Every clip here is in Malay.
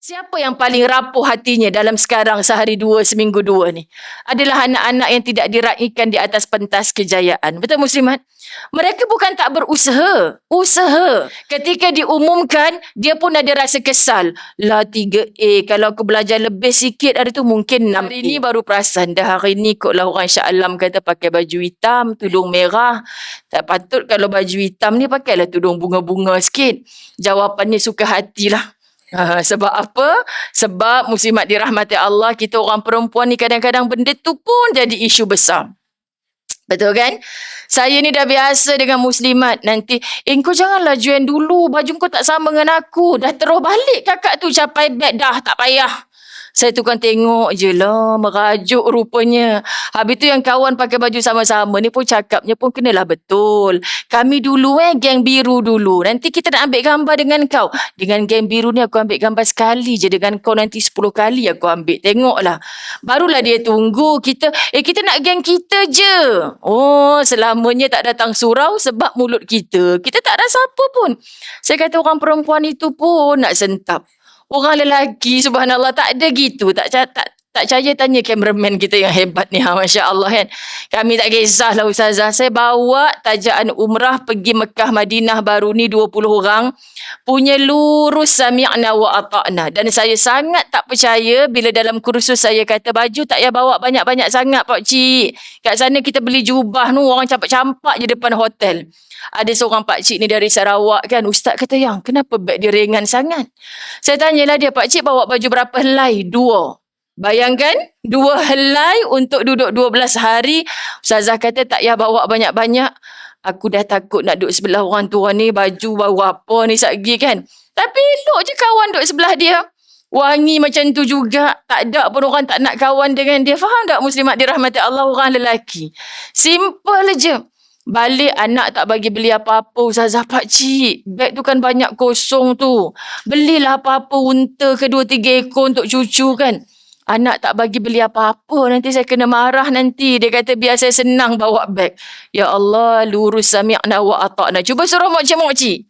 Siapa yang paling rapuh hatinya dalam sekarang sehari dua, seminggu dua ni? Adalah anak-anak yang tidak diraihkan di atas pentas kejayaan. Betul Muslimat? Mereka bukan tak berusaha. Usaha. Ketika diumumkan, dia pun ada rasa kesal. Lah 3A, kalau aku belajar lebih sikit hari tu mungkin 6A. Hari ni baru perasan dah hari ni kot lah orang Shah Alam kata pakai baju hitam, tudung merah. Tak patut kalau baju hitam ni pakailah tudung bunga-bunga sikit. Jawapannya suka hatilah. Sebab apa? Sebab muslimat dirahmati Allah, kita orang perempuan ni kadang-kadang benda tu pun jadi isu besar. Betul kan? Saya ni dah biasa dengan muslimat. Nanti, kau janganlah join dulu. Baju kau tak sama dengan aku. Dah terus balik kakak tu capai beg. Dah, tak payah. Saya tukang tengok je lah, merajuk rupanya. Habis tu yang kawan pakai baju sama-sama ni pun cakapnya pun kenalah betul. Kami dulu geng biru dulu. Nanti kita nak ambil gambar dengan kau. Dengan geng biru ni aku ambil gambar sekali je. Dengan kau nanti 10 kali aku ambil. Tengoklah. Barulah dia tunggu kita. Kita nak geng kita je. Oh, selamanya tak datang surau sebab mulut kita. Kita tak rasa apa pun. Saya kata orang perempuan itu pun nak sentap. Orang lelaki, subhanallah, tak ada gitu. Tak percaya tanya kameraman kita yang hebat ni. Masya Allah kan. Kami tak kisahlah Ustazah. Saya bawa tajaan umrah pergi Mekah Madinah baru ni 20 orang. Punya lurus sami'na wa ata'na. Dan saya sangat tak percaya bila dalam kursus saya kata baju tak payah bawa banyak-banyak sangat Pak Cik. Kat sana kita beli jubah tu orang campak-campak je depan hotel. Ada seorang pakcik ni dari Sarawak kan. Ustaz kata, yang kenapa beg dia ringan sangat? Saya tanyalah dia, pakcik bawa baju berapa helai? 2. Bayangkan, 2 helai untuk duduk 12 hari. Ustazah kata tak payah bawa banyak-banyak. Aku dah takut nak duduk sebelah orang tua ni. Baju bau apa ni sagi kan. Tapi elok je kawan duduk sebelah dia. Wangi macam tu juga. Tak ada pun orang tak nak kawan dengan dia. Faham tak muslimat dirahmati Allah orang lelaki? Simple je. Balik anak tak bagi beli apa-apa. Ustazah, pakcik, beg tu kan banyak kosong tu. Belilah apa-apa unta ke 2-3 ekor untuk cucu kan. Anak tak bagi beli apa-apa. Nanti saya kena marah nanti. Dia kata biar saya senang bawa beg. Ya Allah, lurus sami'na wa ata'na. Cuba suruh mokcik-mokcik.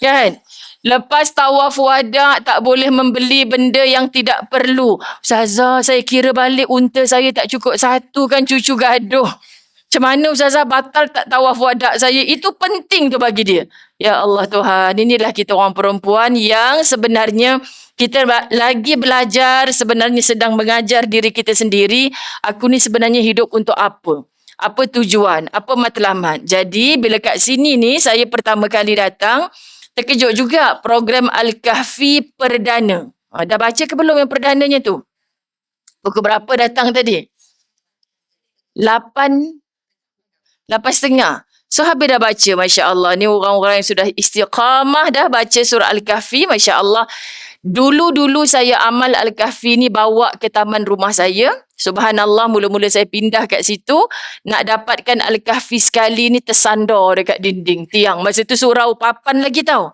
Kan? Lepas tawaf wada' tak boleh membeli benda yang tidak perlu. Ustazah, saya kira balik unta saya tak cukup 1 kan cucu gaduh. Macam mana Ustazah batal tak tawaf wada' saya? Itu penting tu bagi dia. Ya Allah Tuhan, inilah kita orang perempuan yang sebenarnya kita lagi belajar, sebenarnya sedang mengajar diri kita sendiri. Aku ni sebenarnya hidup untuk apa? Apa tujuan? Apa matlamat? Jadi bila kat sini ni saya pertama kali datang, terkejut juga program Al-Kahfi Perdana. Dah baca ke belum yang perdananya tu? Pukul berapa datang tadi? 8:30. So habis dah baca, Masya Allah. Ni orang-orang yang sudah istiqamah dah baca surah Al-Kahfi, Masya Allah. Dulu-dulu saya amal Al-Kahfi ni bawa ke taman rumah saya. Subhanallah, mula-mula saya pindah kat situ. Nak dapatkan Al-Kahfi sekali ni tersandar dekat dinding tiang. Masa tu surau papan lagi tau.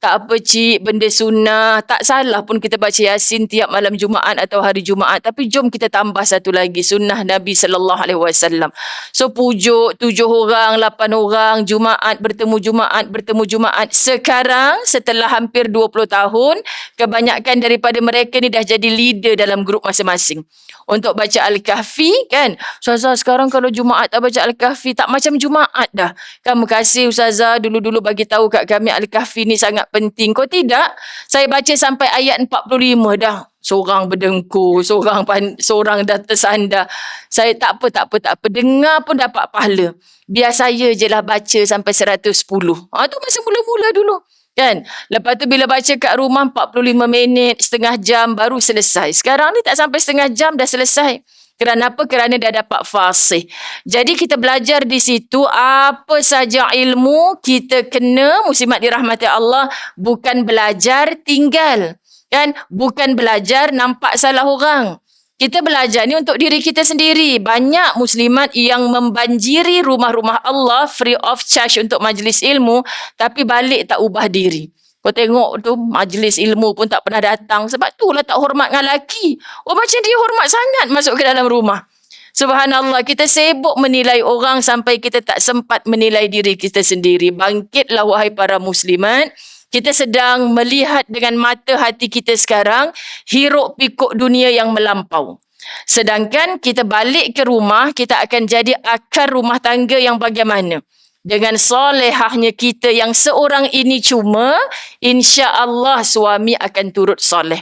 Tak apa cik, benda sunnah. Tak salah pun kita baca Yasin tiap malam Jumaat atau hari Jumaat. Tapi jom kita tambah satu lagi. Sunnah Nabi SAW. So pujuk 7 orang, 8 orang. Jumaat bertemu Jumaat. Sekarang setelah hampir 20 tahun, kebanyakan daripada mereka ni dah jadi leader dalam grup masing-masing. Untuk baca Al-Kahfi kan. Ustazah sekarang kalau Jumaat tak baca Al-Kahfi tak macam Jumaat dah. Kamu kasih Ustazah dulu-dulu bagi tahu kat kami Al-Kahfi ni sangat penting. Kau tidak? Saya baca sampai ayat 45 dah. Seorang berdengkur, seorang dah tersandar. Saya tak apa. Dengar pun dapat pahala. Biar saya je lah baca sampai 110. Tu masa mula-mula dulu. Kan? Lepas tu bila baca kat rumah 45 minit, setengah jam baru selesai. Sekarang ni tak sampai setengah jam dah selesai. Kerana apa? Kerana dah dapat fasih. Jadi kita belajar di situ apa saja ilmu kita kena, muslimat dirahmati Allah, bukan belajar tinggal. Kan? Bukan belajar nampak salah orang. Kita belajar ni untuk diri kita sendiri. Banyak muslimat yang membanjiri rumah-rumah Allah free of charge untuk majlis ilmu, tapi balik tak ubah diri. Kau tengok tu, majlis ilmu pun tak pernah datang. Sebab tu lah tak hormat dengan lelaki. Oh macam dia hormat sangat masuk ke dalam rumah. Subhanallah, kita sibuk menilai orang sampai kita tak sempat menilai diri kita sendiri. Bangkitlah wahai para muslimat. Kita sedang melihat dengan mata hati kita sekarang, hiruk pikuk dunia yang melampau. Sedangkan kita balik ke rumah, kita akan jadi akar rumah tangga yang bagaimana? Dengan solehahnya kita yang seorang ini cuma, insya-Allah suami akan turut soleh.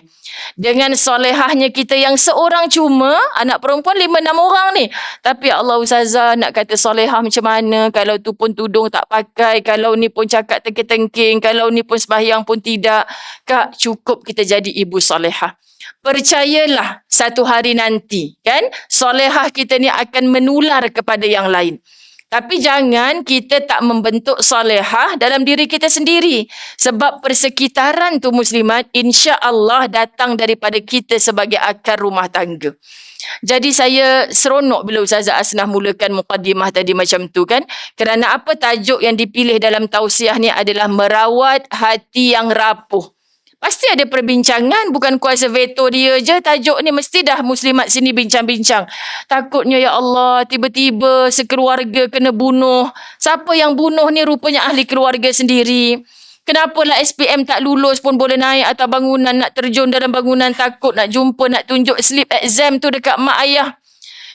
Dengan solehahnya kita yang seorang cuma, anak perempuan 5-6 orang ni. Tapi Allah Ustazah nak kata solehah macam mana? Kalau tu pun tudung tak pakai, kalau ni pun cakap tengking-tengking, kalau ni pun sembahyang pun tidak. Kak, cukup kita jadi ibu solehah. Percayalah satu hari nanti, kan? Solehah kita ni akan menular kepada yang lain. Tapi jangan kita tak membentuk solehah dalam diri kita sendiri. Sebab persekitaran tu muslimat, insya-Allah datang daripada kita sebagai akar rumah tangga. Jadi saya seronok bila Ustazah Asnah mulakan muqaddimah tadi macam tu kan. Kerana apa tajuk yang dipilih dalam tausiah ni adalah merawat hati yang rapuh. Pasti ada perbincangan, bukan kuasa veto dia je. Tajuk ni mesti dah muslimat sini bincang-bincang. Takutnya ya Allah, tiba-tiba sekeluarga kena bunuh. Siapa yang bunuh ni rupanya ahli keluarga sendiri. Kenapalah SPM tak lulus pun boleh naik atas bangunan, nak terjun dalam bangunan, takut nak jumpa, nak tunjuk slip exam tu dekat mak ayah.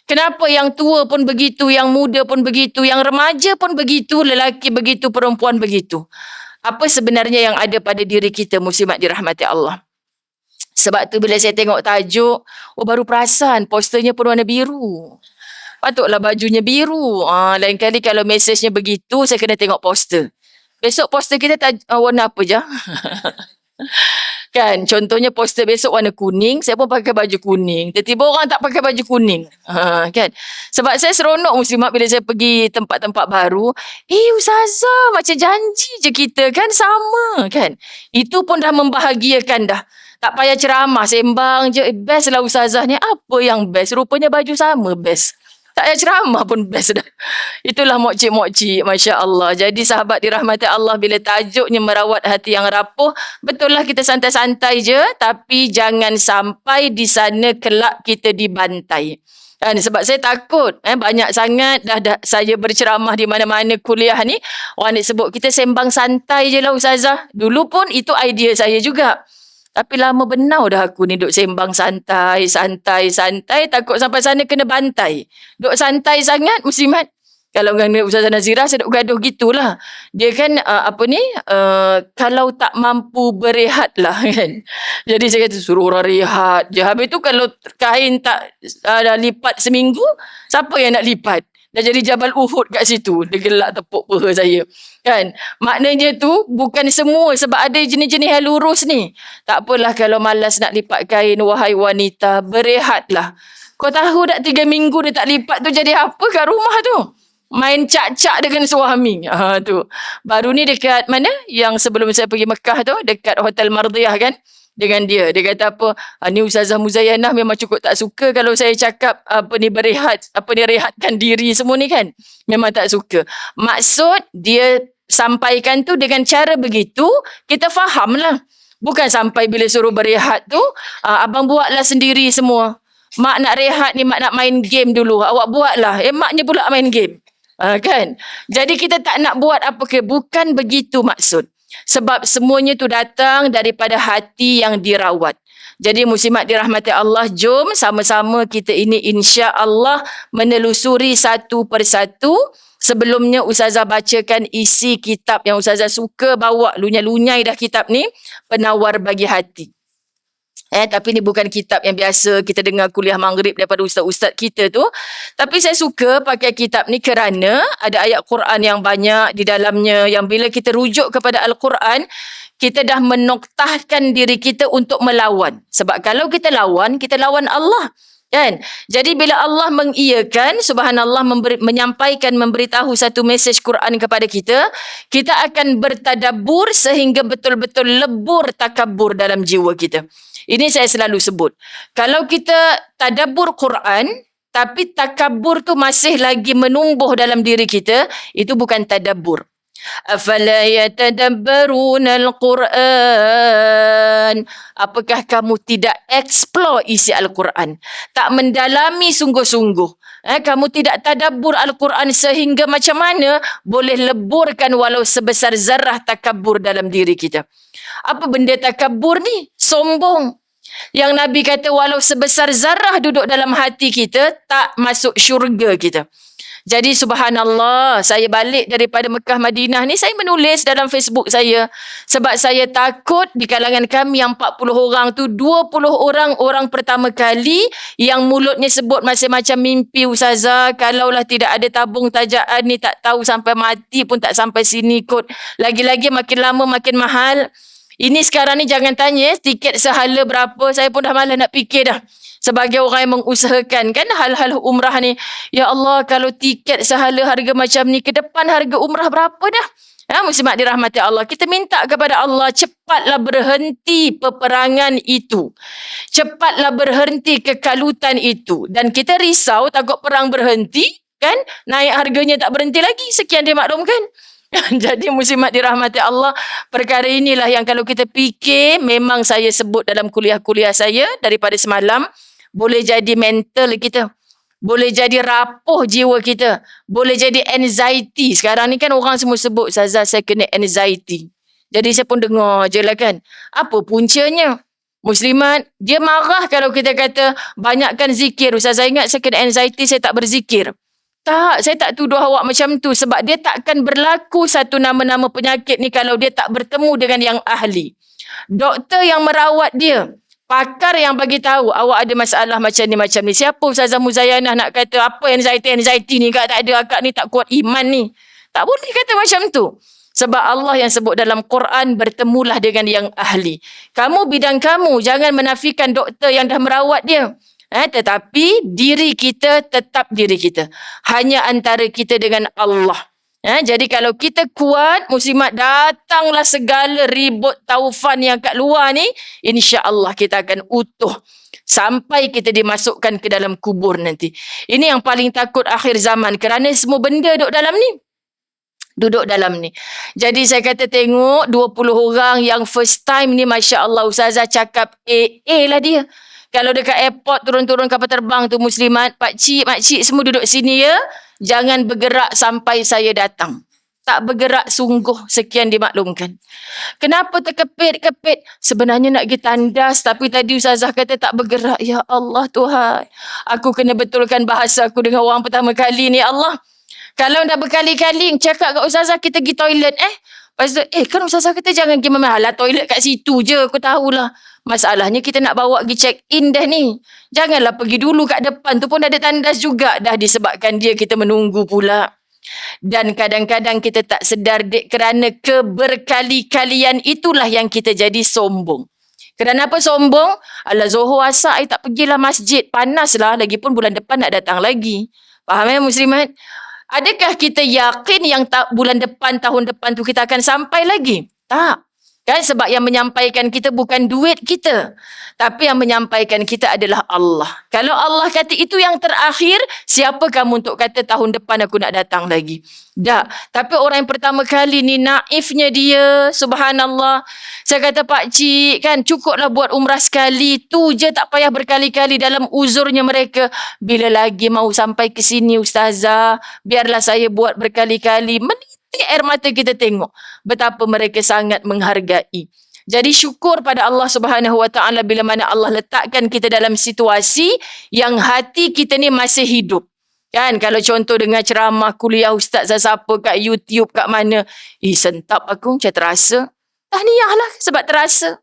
Kenapa yang tua pun begitu, yang muda pun begitu, yang remaja pun begitu, lelaki begitu, perempuan begitu. Apa sebenarnya yang ada pada diri kita muslimat dirahmati Allah? Sebab tu bila saya tengok tajuk, baru perasan posternya pun warna biru. Patutlah bajunya biru. Lain kali kalau mesejnya begitu, saya kena tengok poster. Besok poster kita warna apa je? Kan, contohnya poster besok warna kuning, saya pun pakai baju kuning. Tiba-tiba orang tak pakai baju kuning. Kan? Sebab saya seronok muslimat bila saya pergi tempat-tempat baru. Ustazah, macam janji je kita kan, sama kan. Itu pun dah membahagiakan dah. Tak payah ceramah, sembang je. Best lah Ustazah ni. Apa yang best? Rupanya baju sama best. Tak payah ceramah pun best dah. Itulah mokcik-mokcik, Masya Allah. Jadi sahabat dirahmati Allah, bila tajuknya merawat hati yang rapuh, betul lah kita santai-santai je, tapi jangan sampai di sana kelak kita dibantai. Kan? Sebab saya takut, banyak sangat dah saya berceramah di mana-mana kuliah ni, orang nak sebut kita sembang santai je lah Ustazah. Dulu pun itu idea saya juga. Tapi lama benau dah aku ni duk sembang santai, takut sampai sana kena bantai. Duk santai sangat muslimat. Kalau dengan Ustazah Nazira, saya duk gaduh gitulah. Dia kan, kalau tak mampu berehat lah kan. Jadi saya kata suruh orang rehat je. Habis tu kalau kain tak lipat seminggu, siapa yang nak lipat? Dah jadi Jabal Uhud kat situ. Dia gelak tepuk paha saya. Kan? Maknanya tu bukan semua, sebab ada jenis-jenis yang lurus ni. Tak apalah kalau malas nak lipat kain, wahai wanita, berehatlah. Kau tahu tak 3 minggu dia tak lipat tu jadi apa kat rumah tu? Main cak-cak dengan suami. Tu. Baru ni dekat mana? Yang sebelum saya pergi Mekah tu, dekat Hotel Mardiyah kan? Dengan dia kata apa, ni Ustazah Muzayyanah memang cukup tak suka kalau saya cakap rehatkan diri semua ni kan, memang tak suka. Maksud dia sampaikan tu dengan cara begitu, kita faham lah. Bukan sampai bila suruh berehat tu, abang buatlah sendiri semua. Mak nak rehat ni, mak nak main game dulu, awak buatlah. Maknya pula main game. Kan? Jadi kita tak nak buat apa ke, bukan begitu maksud. Sebab semuanya tu datang daripada hati yang dirawat. Jadi muslimat dirahmati Allah, jom sama-sama kita ini insya-Allah menelusuri satu persatu. Sebelumnya Ustazah bacakan isi kitab yang Ustazah suka bawa, lunyai-lunyai dah kitab ni, Penawar Bagi Hati. Tapi ni bukan kitab yang biasa kita dengar kuliah maghrib daripada ustaz-ustaz kita tu. Tapi saya suka pakai kitab ni kerana ada ayat Quran yang banyak di dalamnya, yang bila kita rujuk kepada Al-Quran, kita dah menoktahkan diri kita untuk melawan. Sebab kalau kita lawan Allah. Kan? Jadi bila Allah mengiyakan, subhanallah, menyampaikan, memberitahu satu mesej Quran kepada kita, kita akan bertadabbur sehingga betul-betul lebur takabur dalam jiwa kita. Ini saya selalu sebut. Kalau kita tadabbur Quran, tapi takabur tu masih lagi menumbuh dalam diri kita, itu bukan tadabbur. Afala yatadabbaruna al-Quran. Apakah kamu tidak explore isi Al-Quran? Tak mendalami sungguh-sungguh. Kamu tidak tadabbur Al-Quran sehingga macam mana boleh leburkan walau sebesar zarah takabur dalam diri kita. Apa benda takabur ni? Sombong. Yang Nabi kata walau sebesar zarah duduk dalam hati kita, tak masuk syurga kita. Jadi subhanallah, saya balik daripada Mekah Madinah ni, saya menulis dalam Facebook saya. Sebab saya takut di kalangan kami yang 40 orang tu, 20 orang pertama kali yang mulutnya sebut macam-macam mimpi Ustazah. Kalaulah tidak ada tabung tajaan ni, tak tahu sampai mati pun tak sampai sini kot. Lagi-lagi makin lama makin mahal. Ini sekarang ni jangan tanya tiket sehala berapa. Saya pun dah malas nak fikir dah. Sebagai orang yang mengusahakan kan hal-hal umrah ni. Ya Allah, kalau tiket sehala harga macam ni, ke depan harga umrah berapa dah? Muslimat dirahmati Allah. Kita minta kepada Allah, cepatlah berhenti peperangan itu. Cepatlah berhenti kekalutan itu. Dan kita risau takut perang berhenti, kan? Naik harganya tak berhenti lagi. Sekian dimaklumkan. Jadi muslimat dirahmati Allah, perkara inilah yang kalau kita fikir, memang saya sebut dalam kuliah-kuliah saya daripada semalam, boleh jadi mental kita, boleh jadi rapuh jiwa kita, boleh jadi anxiety. Sekarang ni kan orang semua sebut, Ustazah saya kena anxiety. Jadi saya pun dengar je lah kan. Apa puncanya? Muslimat, dia marah kalau kita kata banyakkan zikir. Ustazah ingat saya kena anxiety, saya tak berzikir. Tak, saya tak tuduh awak macam tu. Sebab dia takkan berlaku satu nama-nama penyakit ni kalau dia tak bertemu dengan yang ahli. Doktor yang merawat dia, pakar yang bagi tahu awak ada masalah macam ni. Siapa Ustazah Muzayanah nak kata apa anxiety ni, tak ada, akak ni tak kuat iman ni. Tak boleh kata macam tu. Sebab Allah yang sebut dalam Quran, bertemulah dengan yang ahli. Kamu bidang kamu, jangan menafikan doktor yang dah merawat dia. Tetapi diri kita tetap diri kita. Hanya antara kita dengan Allah. Jadi kalau kita kuat, muslimat, datanglah segala ribut taufan yang kat luar ni, insya-Allah kita akan utuh sampai kita dimasukkan ke dalam kubur nanti. Ini yang paling takut akhir zaman, kerana semua benda duduk dalam ni. Jadi saya kata tengok 20 orang yang first time ni, masya-Allah Ustazah cakap lah dia. Kalau dekat airport turun-turun kapal terbang tu muslimat, pakcik, makcik semua duduk sini ya. Jangan bergerak sampai saya datang. Tak bergerak sungguh, sekian dimaklumkan. Kenapa terkepit-kepit? Sebenarnya nak pergi tandas, tapi tadi Ustazah kata tak bergerak. Ya Allah Tuhan, aku kena betulkan bahasa aku dengan orang pertama kali ni Allah. Kalau dah berkali-kali cakap kat Ustazah kita pergi toilet lepas tu, kan Ustazah kata jangan pergi memahala toilet kat situ je, aku tahulah. Masalahnya kita nak bawa pergi check in dah ni. Janganlah pergi dulu kat depan tu pun ada tandas juga dah, disebabkan dia kita menunggu pula. Dan kadang-kadang kita tak sedar dek, kerana keberkali-kalian itulah yang kita jadi sombong. Kerana apa sombong? Alah Zohor asar I tak pergilah masjid, panaslah, lagipun bulan depan nak datang lagi. Faham muslimat? Adakah kita yakin yang bulan depan, tahun depan tu kita akan sampai lagi? Tak. Kan sebab yang menyampaikan kita bukan duit kita, tapi yang menyampaikan kita adalah Allah. Kalau Allah kata itu yang terakhir, siapa kamu untuk kata tahun depan aku nak datang lagi? Tak. Tapi orang yang pertama kali ni naifnya dia, subhanallah. Saya kata pakcik kan cukuplah buat umrah sekali, tu je tak payah berkali-kali dalam uzurnya mereka. Bila lagi mau sampai ke sini Ustazah, biarlah saya buat berkali-kali. Air mata kita tengok betapa mereka sangat menghargai. Jadi syukur pada Allah Subhanahu Wa Taala bila mana Allah letakkan kita dalam situasi yang hati kita ni masih hidup. Kan kalau contoh dengar ceramah kuliah ustaz siapa kat YouTube kat mana, sentap aku macam terasa. Tahniahlah sebab terasa.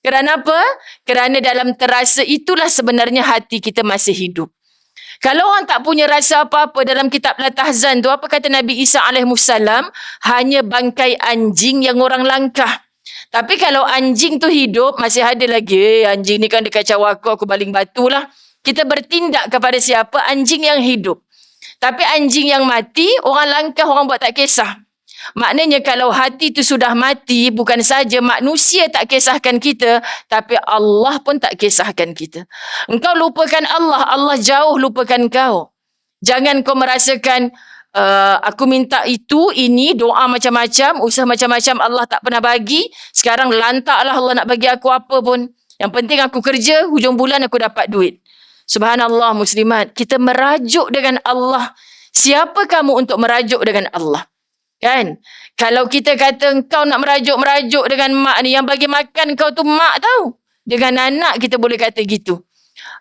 Kerana apa? Kerana dalam terasa itulah sebenarnya hati kita masih hidup. Kalau orang tak punya rasa apa-apa, dalam kitab Al-Tahzan tu, apa kata Nabi Isa alaihissalam? Hanya bangkai anjing yang orang langkah. Tapi kalau anjing tu hidup, masih ada lagi. Anjing ni kan dia kacau aku baling batu lah. Kita bertindak kepada siapa? Anjing yang hidup. Tapi anjing yang mati, orang langkah, orang buat tak kisah. Maknanya kalau hati itu sudah mati, bukan saja manusia tak kisahkan kita, tapi Allah pun tak kisahkan kita. Engkau lupakan Allah, Allah jauh lupakan kau. Jangan kau merasakan, aku minta itu, ini, doa macam-macam, usaha macam-macam, Allah tak pernah bagi. Sekarang lantaklah Allah nak bagi aku apa pun. Yang penting aku kerja, hujung bulan aku dapat duit. Subhanallah muslimat, kita merajuk dengan Allah. Siapa kamu untuk merajuk dengan Allah? Kan? Kalau kita kata kau nak merajuk dengan mak ni, yang bagi makan kau tu mak tau. Dengan anak kita boleh kata gitu.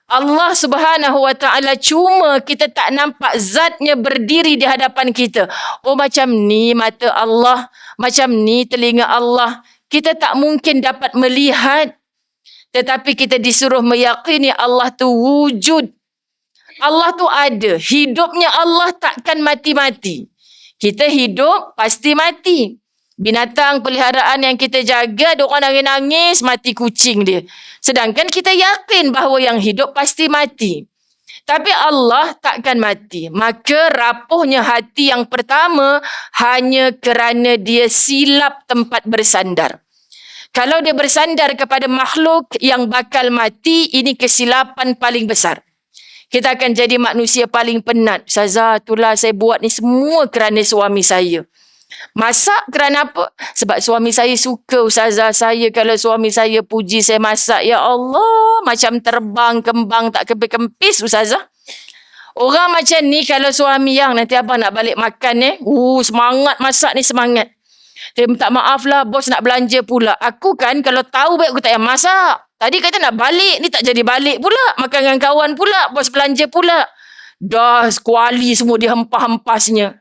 Allah Subhanahu Wa Ta'ala, cuma kita tak nampak zatnya berdiri di hadapan kita. Oh, macam ni mata Allah, macam ni telinga Allah. Kita tak mungkin dapat melihat, tetapi kita disuruh meyakini Allah tu wujud. Allah tu ada. Hidupnya Allah takkan mati-mati. Kita hidup pasti mati. Binatang peliharaan yang kita jaga, ada orang nangis-nangis, mati kucing dia. Sedangkan kita yakin bahawa yang hidup pasti mati. Tapi Allah takkan mati. Maka rapuhnya hati yang pertama hanya kerana dia silap tempat bersandar. Kalau dia bersandar kepada makhluk yang bakal mati, ini kesilapan paling besar. Kita akan jadi manusia paling penat. Ustazah, itulah saya buat ni semua kerana suami saya. Masak kerana apa? Sebab suami saya suka, ustazah. Saya kalau suami saya puji saya masak, ya Allah, macam terbang kembang tak kempis-kempis, ustazah. Orang macam ni kalau suami yang nanti abang nak balik makan semangat masak ni, semangat. Dia minta maaf lah, bos nak belanja pula. Aku kan kalau tahu baik aku tak payah masak. Tadi kata nak balik, ni tak jadi balik pula. Makan dengan kawan pula, bos belanja pula. Dah kuali semua dihempah-hempasnya.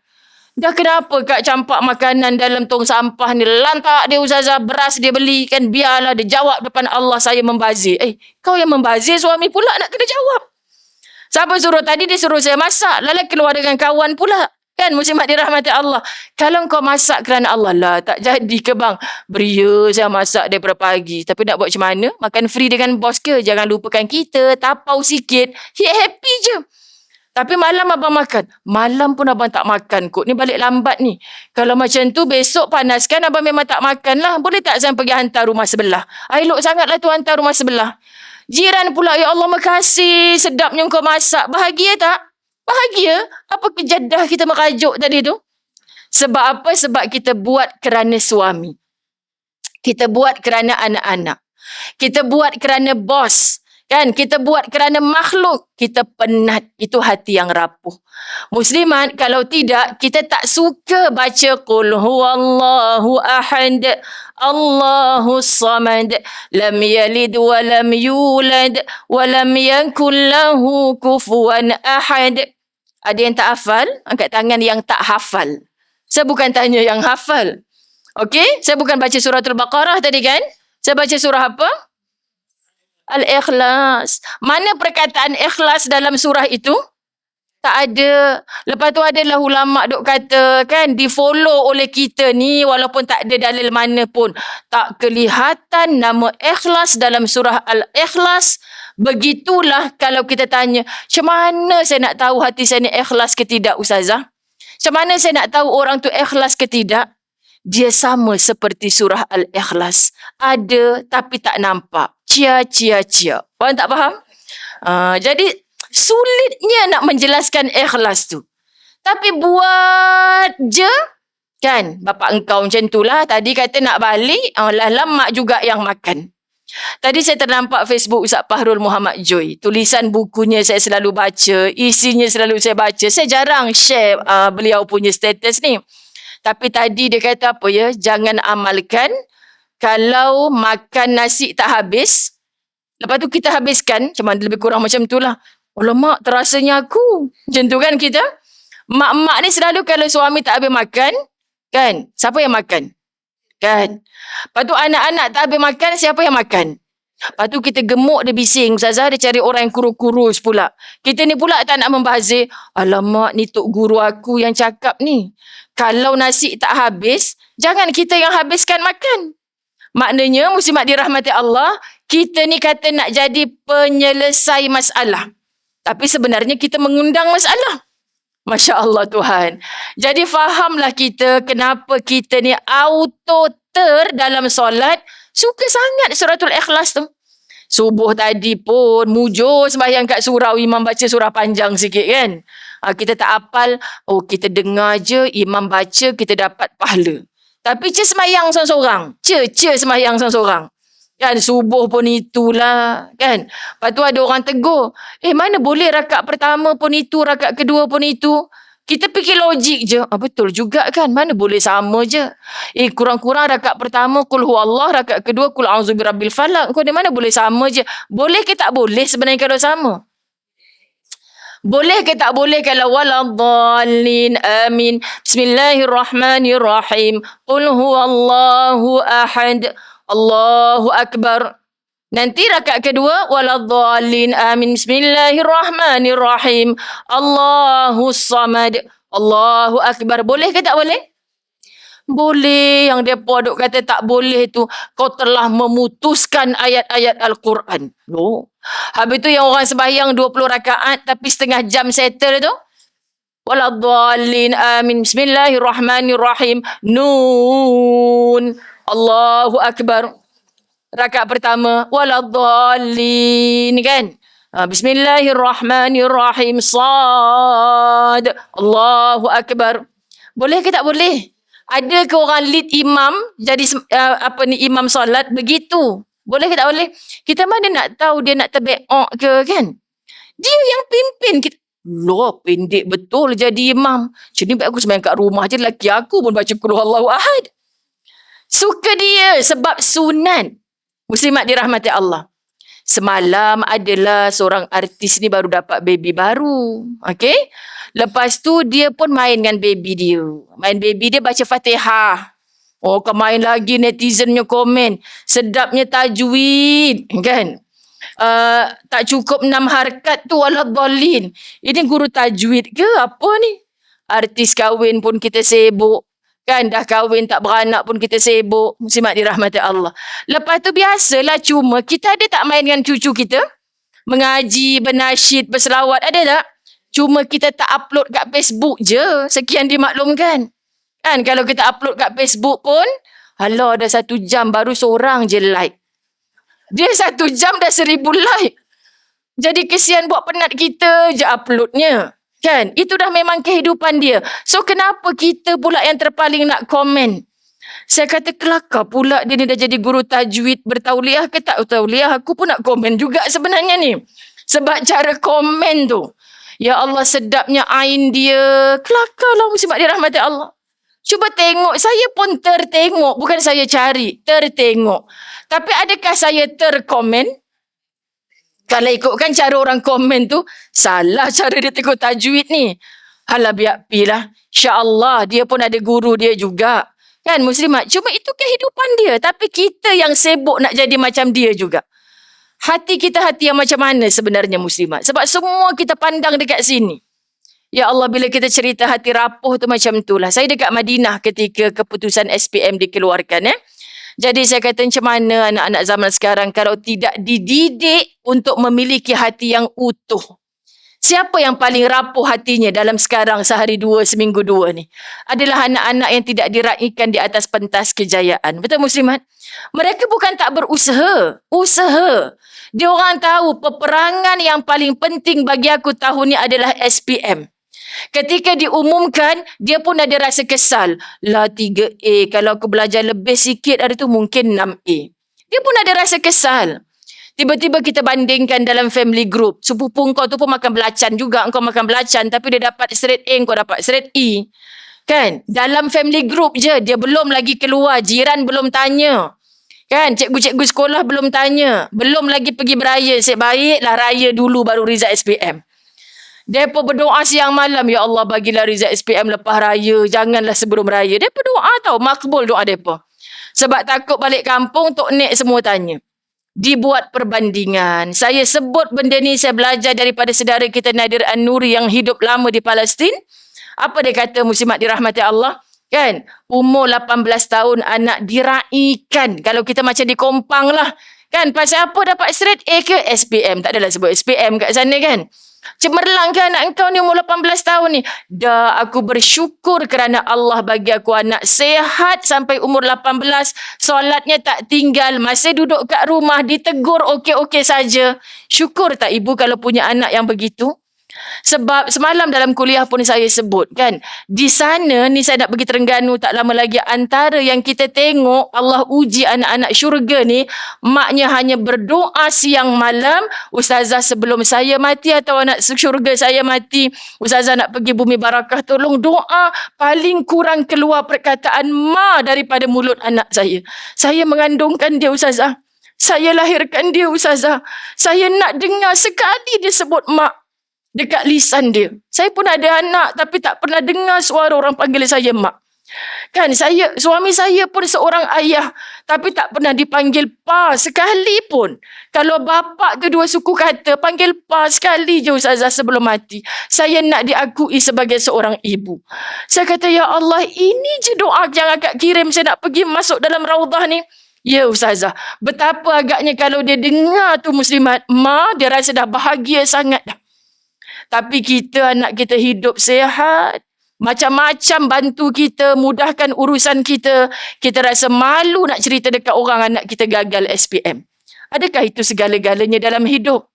Dah kenapa Kak campak makanan dalam tong sampah ni? Lantak dia ustazah, beras dia beli kan, biarlah dia jawab depan Allah saya membazir. Kau yang membazir, suami pula nak kena jawab. Siapa suruh tadi? Dia suruh saya masak. Lalu keluar dengan kawan pula. Kan muslimat dirahmati Allah. Kalau kau masak kerana Allah lah, tak jadi ke bang? Beria saya masak daripada pagi. Tapi nak buat macam mana? Makan free dengan bos ke? Jangan lupakan kita, tapau sikit. Happy je. Tapi malam abang makan. Malam pun abang tak makan kot. Ni balik lambat ni. Kalau macam tu besok panaskan, abang memang tak makan lah. Boleh tak saya pergi hantar rumah sebelah? Elok sangatlah tu hantar rumah sebelah. Jiran pula, ya Allah makasih. Sedapnya kau masak. Bahagia tak? Bahagia? Apa kejadah kita merajuk tadi tu? Sebab apa? Sebab kita buat kerana suami. Kita buat kerana anak-anak. Kita buat kerana bos. Kan, kita buat kerana makhluk. Kita penat. Itu hati yang rapuh. Muslimat, kalau tidak, kita tak suka baca Qul huwallahu ahad, Allahu samad, lam yalid wa lam yulad, wa lam yakul lahu kufuwan ahad. Ada yang tak hafal? Angkat tangan yang tak hafal. Saya bukan tanya yang hafal. Okey? Saya bukan baca suratul Baqarah tadi kan? Saya baca surah apa? Al-Ikhlas. Mana perkataan ikhlas dalam surah itu? Tak ada. Lepas tu adalah ulama' duk kata kan, di-follow oleh kita ni walaupun tak ada dalil mana pun. Tak kelihatan nama ikhlas dalam surah Al-Ikhlas. Begitulah kalau kita tanya, macam mana saya nak tahu hati saya ni ikhlas ke tidak, ustazah? Macam mana saya nak tahu orang tu ikhlas ke tidak? Dia sama seperti surah Al-Ikhlas. Ada tapi tak nampak. Cia. Faham tak faham? Jadi sulitnya nak menjelaskan ikhlas tu. Tapi buat je. Kan? Bapak engkau macam itulah. Tadi kata nak balik. Mak juga yang makan. Tadi saya ternampak Facebook Ustaz Fahrul Muhammad Joy. Tulisan bukunya saya selalu baca. Isinya selalu saya baca. Saya jarang share beliau punya status ni. Tapi tadi dia kata apa ya? Jangan amalkan kalau makan nasi tak habis. Lepas tu kita habiskan. Macam mana lebih kurang macam itulah. Alamak, terasanya aku. Macam tu kan kita. Mak-mak ni selalu kalau suami tak habis makan. Kan? Siapa yang makan? Kan? Lepas tu anak-anak tak habis makan. Siapa yang makan? Lepas tu kita gemuk dia bising. Ustazah dia cari orang yang kurus-kurus pula. Kita ni pula tak nak membazir. Alamak, ni tok guru aku yang cakap ni. Kalau nasi tak habis, jangan kita yang habiskan makan. Maknanya, muslimat dirahmati Allah, kita ni kata nak jadi penyelesai masalah. Tapi sebenarnya kita mengundang masalah. Masya Allah Tuhan. Jadi fahamlah kita kenapa kita ni auto-ter dalam solat. Suka sangat suratul Ikhlas tu. Subuh tadi pun mujur sembahyang kat surau, imam baca surah panjang sikit kan. Kita tak hafal, kita dengar je imam baca, kita dapat pahala. Tapi sembahyang seorang-seorang. Sembahyang seorang-seorang. Kan subuh pun itulah kan. Lepas tu ada orang tegur. Mana boleh rakaat pertama pun itu, rakaat kedua pun itu. Kita fikir logik je. Betul juga kan. Mana boleh sama je. Kurang-kurang rakaat pertama kul huwallah, rakaat kedua kul a'udzu birabbil falaq. Kau di mana boleh sama je. Boleh ke tak boleh sebenarnya kalau sama? Boleh ke tak boleh kalau waladdallin amin. Bismillahirrahmanirrahim. Qul huwallahu ahad. Allahu akbar. Nanti rakaat kedua waladdallin amin. Bismillahirrahmanirrahim. Allahu samad. Allahu akbar. Boleh ke tak boleh? Boleh. Yang depa duk kata tak boleh tu, kau telah memutuskan ayat-ayat Al-Quran. No. Habis tu yang orang sembahyang 20 rakaat tapi setengah jam settle tu. Waladdallin amin. Bismillahirrahmanirrahim. Nun. Allahu akbar. Rakaat pertama waladdallin kan. Bismillahirrahmanirrahim. Sad. Allahu akbar. Boleh ke tak boleh? Ada ke orang lead imam jadi imam solat begitu? Boleh ke tak boleh? Kita mana nak tahu dia nak terbe'ok ke kan? Dia yang pimpin kita. Loh, pendek betul jadi imam. Macam ni baik aku sembahyang kat rumah je, lelaki aku pun baca qul huwallahu ahad. Suka dia sebab sunat. Muslimat dirahmati Allah. Semalam adalah seorang artis ni baru dapat baby baru. Okay? Lepas tu dia pun main dengan baby dia. Main baby dia baca Fatihah. Kau main lagi netizennya komen. Sedapnya tajwid. Kan? Tak cukup 6 harakat tu waladdallin. Ini guru tajwid ke apa ni? Artis kahwin pun kita sibuk. Kan dah kahwin tak beranak pun kita sibuk. Muslimat dirahmati Allah. Lepas tu biasalah, cuma kita ada tak main dengan cucu kita? Mengaji, bernasyid, berselawat, ada tak? Cuma kita tak upload kat Facebook je. Sekian dimaklumkan. Kan kalau kita upload kat Facebook pun, alah dah 1 jam baru seorang je like. Dia 1 jam dah 1000 like. Jadi kesian buat penat kita je uploadnya. Kan? Itu dah memang kehidupan dia. So, kenapa kita pula yang terpaling nak komen? Saya kata, kelakar pula dia ni dah jadi guru tajwid, bertauliah ke tak tauliah, aku pun nak komen juga sebenarnya ni. Sebab cara komen tu. Ya Allah, sedapnya ain dia. Kelakarlah muslimat dirahmati Allah. Cuba tengok, saya pun tertengok. Bukan saya cari, tertengok. Tapi adakah saya terkomen? Kalau ikutkan cara orang komen tu, salah cara dia tengok tajwid ni. Alah biar pilah. InsyaAllah dia pun ada guru dia juga. Kan muslimat? Cuma itu kehidupan dia. Tapi kita yang sibuk nak jadi macam dia juga. Hati kita hati yang macam mana sebenarnya muslimat? Sebab semua kita pandang dekat sini. Ya Allah, bila kita cerita hati rapuh tu macam itulah. Saya dekat Madinah ketika keputusan SPM dikeluarkan. Jadi saya kata macam mana anak-anak zaman sekarang kalau tidak dididik untuk memiliki hati yang utuh. Siapa yang paling rapuh hatinya dalam sekarang sehari dua, seminggu dua ni? Adalah anak-anak yang tidak diraikan di atas pentas kejayaan. Betul muslimat? Mereka bukan tak berusaha. Usaha. Dia orang tahu peperangan yang paling penting bagi aku tahun ni adalah SPM. Ketika diumumkan, dia pun ada rasa kesal. Lah 3A, kalau aku belajar lebih sikit hari tu mungkin 6A. Dia pun ada rasa kesal. Tiba-tiba kita bandingkan dalam family group. Sepupu kau tu pun makan belacan juga. Engkau makan belacan tapi dia dapat straight A, kau dapat straight E. Kan? Dalam family group je. Dia belum lagi keluar. Jiran belum tanya. Kan? Cikgu-cikgu sekolah belum tanya. Belum lagi pergi beraya. Baiklah raya dulu baru result SPM. Mereka berdoa siang malam. Ya Allah, bagilah result SPM lepas raya. Janganlah sebelum raya. Mereka doa tau. Makbul doa mereka. Sebab takut balik kampung, Tok Nek semua tanya. Dibuat perbandingan. Saya sebut benda ni, saya belajar daripada saudara kita Nadir An-Nuri yang hidup lama di Palestin. Apa dia kata muslimat dirahmati Allah? Kan? Umur 18 tahun anak diraikan. Kalau kita macam di Kompang lah. Kan? Pasal apa dapat straight A ke SPM? Tak adalah sebut SPM kat sana kan? Cemerlang ke anak engkau ni umur 18 tahun ni? Dah aku bersyukur kerana Allah bagi aku anak sehat sampai umur 18. Solatnya tak tinggal. Masih duduk kat rumah. Ditegur okey-okey saja. Syukur tak ibu kalau punya anak yang begitu? Sebab semalam dalam kuliah pun saya sebut kan, di sana ni saya nak pergi Terengganu tak lama lagi, antara yang kita tengok Allah uji anak-anak syurga ni, maknya hanya berdoa siang malam, ustazah sebelum saya mati atau anak syurga saya mati, ustazah nak pergi bumi barakah, tolong doa, paling kurang keluar perkataan ma daripada mulut anak saya. Saya mengandungkan dia ustazah. Saya lahirkan dia ustazah. Saya nak dengar sekali dia sebut mak dekat lisan dia. Saya pun ada anak tapi tak pernah dengar suara orang panggil saya mak. Kan suami saya pun seorang ayah tapi tak pernah dipanggil pa sekalipun. Kalau bapa kedua suku kata panggil pa sekali je ustazah sebelum mati. Saya nak diakui sebagai seorang ibu. Saya kata ya Allah, ini je doa yang agak kirim saya nak pergi masuk dalam raudah ni. Ya ustazah, betapa agaknya kalau dia dengar tu muslimat ma, dia rasa dah bahagia sangat dah. Tapi kita, anak kita hidup sihat, macam-macam bantu kita, mudahkan urusan kita, kita rasa malu nak cerita dekat orang anak kita gagal SPM. Adakah itu segala-galanya dalam hidup?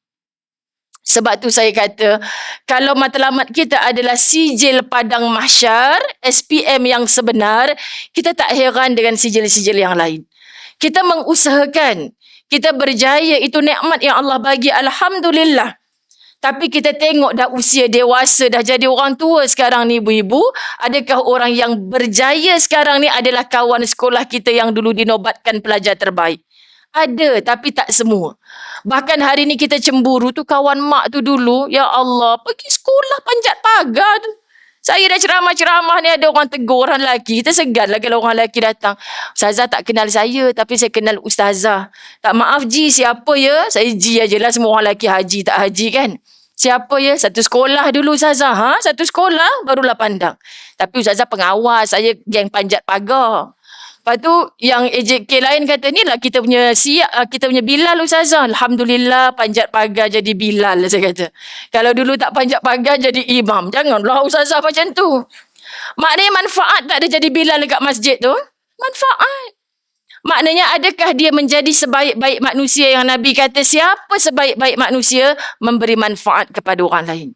Sebab tu saya kata, kalau matlamat kita adalah sijil padang mahsyar, SPM yang sebenar, kita tak heran dengan sijil-sijil yang lain. Kita mengusahakan, kita berjaya, itu nikmat yang Allah bagi, alhamdulillah. Tapi kita tengok dah usia dewasa, dah jadi orang tua sekarang ni ibu-ibu. Adakah orang yang berjaya sekarang ni adalah kawan sekolah kita yang dulu dinobatkan pelajar terbaik? Ada, tapi tak semua. Bahkan hari ni kita cemburu tu kawan mak tu dulu, ya Allah, pergi sekolah panjat pagar tu. Saya dah ceramah-ceramah ni ada orang tegur orang lelaki. Kita segan lah kalau orang lelaki datang. Ustazah tak kenal saya tapi saya kenal ustazah. Tak maaf Ji, siapa ya? Saya Ji ajalah, semua orang lelaki haji tak haji kan. Siapa ya? Satu sekolah dulu ustazah. Satu sekolah barulah pandang. Tapi ustazah pengawas, saya geng panjat pagar. Lepas tu yang AJK lain kata ni lah kita punya kita punya Bilal ustazah. Alhamdulillah panjat pagar jadi Bilal saya kata. Kalau dulu tak panjat pagar jadi imam. Janganlah ustazah macam tu. Maknanya manfaat tak ada jadi Bilal dekat masjid tu? Manfaat. Maknanya adakah dia menjadi sebaik-baik manusia yang Nabi kata siapa sebaik-baik manusia? Memberi manfaat kepada orang lain.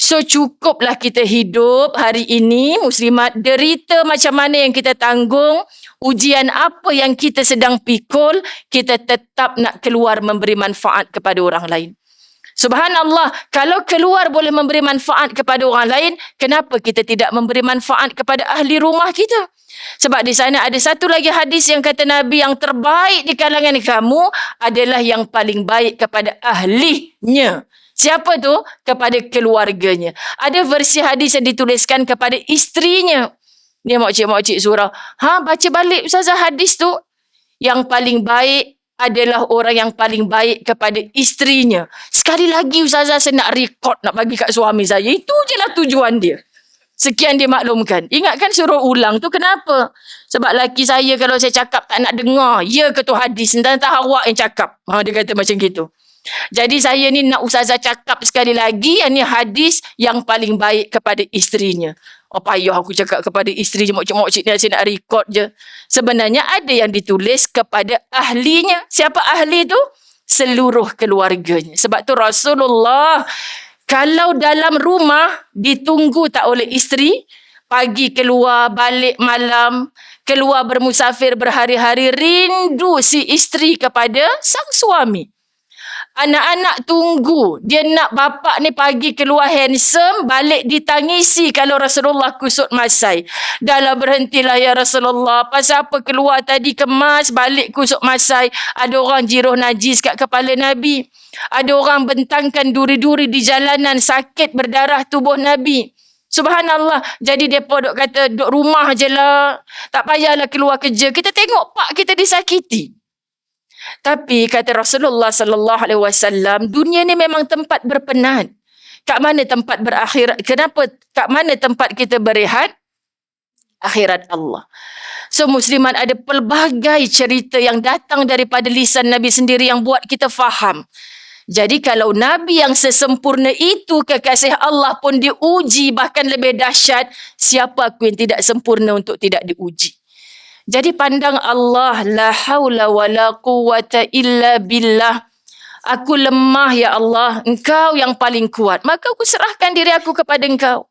So cukuplah kita hidup hari ini muslimat, derita macam mana yang kita tanggung, ujian apa yang kita sedang pikul, kita tetap nak keluar memberi manfaat kepada orang lain. Subhanallah, kalau keluar boleh memberi manfaat kepada orang lain, kenapa kita tidak memberi manfaat kepada ahli rumah kita? Sebab di sana ada satu lagi hadis yang kata Nabi, yang terbaik di kalangan kamu adalah yang paling baik kepada ahlinya. Siapa tu? Kepada keluarganya. Ada versi hadis yang dituliskan kepada isterinya. Ni makcik-makcik surah. Baca balik ustazah hadis tu. Yang paling baik adalah orang yang paling baik kepada isterinya. Sekali lagi ustazah saya nak rekod, nak bagi kat suami saya. Itu je lah tujuan dia. Sekian dia maklumkan. Ingatkan suruh ulang tu kenapa? Sebab laki saya kalau saya cakap tak nak dengar. Ya ke tu hadis? Entah awak yang cakap. Dia kata macam gitu. Jadi saya ni nak ustazah cakap sekali lagi. Yang ni hadis yang paling baik kepada isterinya. Payah aku cakap kepada isteri mokcik-mokcik ni, saya nak rekod je. Sebenarnya ada yang ditulis kepada ahlinya. Siapa ahli tu? Seluruh keluarganya. Sebab tu Rasulullah, kalau dalam rumah ditunggu tak oleh isteri, pagi keluar, balik malam, keluar bermusafir berhari-hari, rindu si isteri kepada sang suami. Anak-anak tunggu. Dia nak bapak ni pagi keluar handsome, balik ditangisi kalau Rasulullah kusut masai. Dahlah berhentilah ya Rasulullah. Pasal apa keluar tadi kemas, balik kusut masai. Ada orang jiruh najis kat kepala Nabi. Ada orang bentangkan duri-duri di jalanan, sakit berdarah tubuh Nabi. Subhanallah. Jadi mereka duk kata, duk rumah je lah. Tak payahlah keluar kerja. Kita tengok pak kita disakiti. Tapi kata Rasulullah sallallahu alaihi wasallam, dunia ni memang tempat berpenat. Kat mana tempat berakhirat? Kenapa? Kat mana tempat kita berehat? Akhirat Allah. So muslimat, ada pelbagai cerita yang datang daripada lisan Nabi sendiri yang buat kita faham. Jadi kalau Nabi yang sesempurna itu, kekasih Allah pun diuji bahkan lebih dahsyat, siapa aku yang tidak sempurna untuk tidak diuji? Jadi pandang Allah, la haula wa la quwwata illa billah. Aku lemah ya Allah, Engkau yang paling kuat. Maka aku serahkan diri aku kepada Engkau.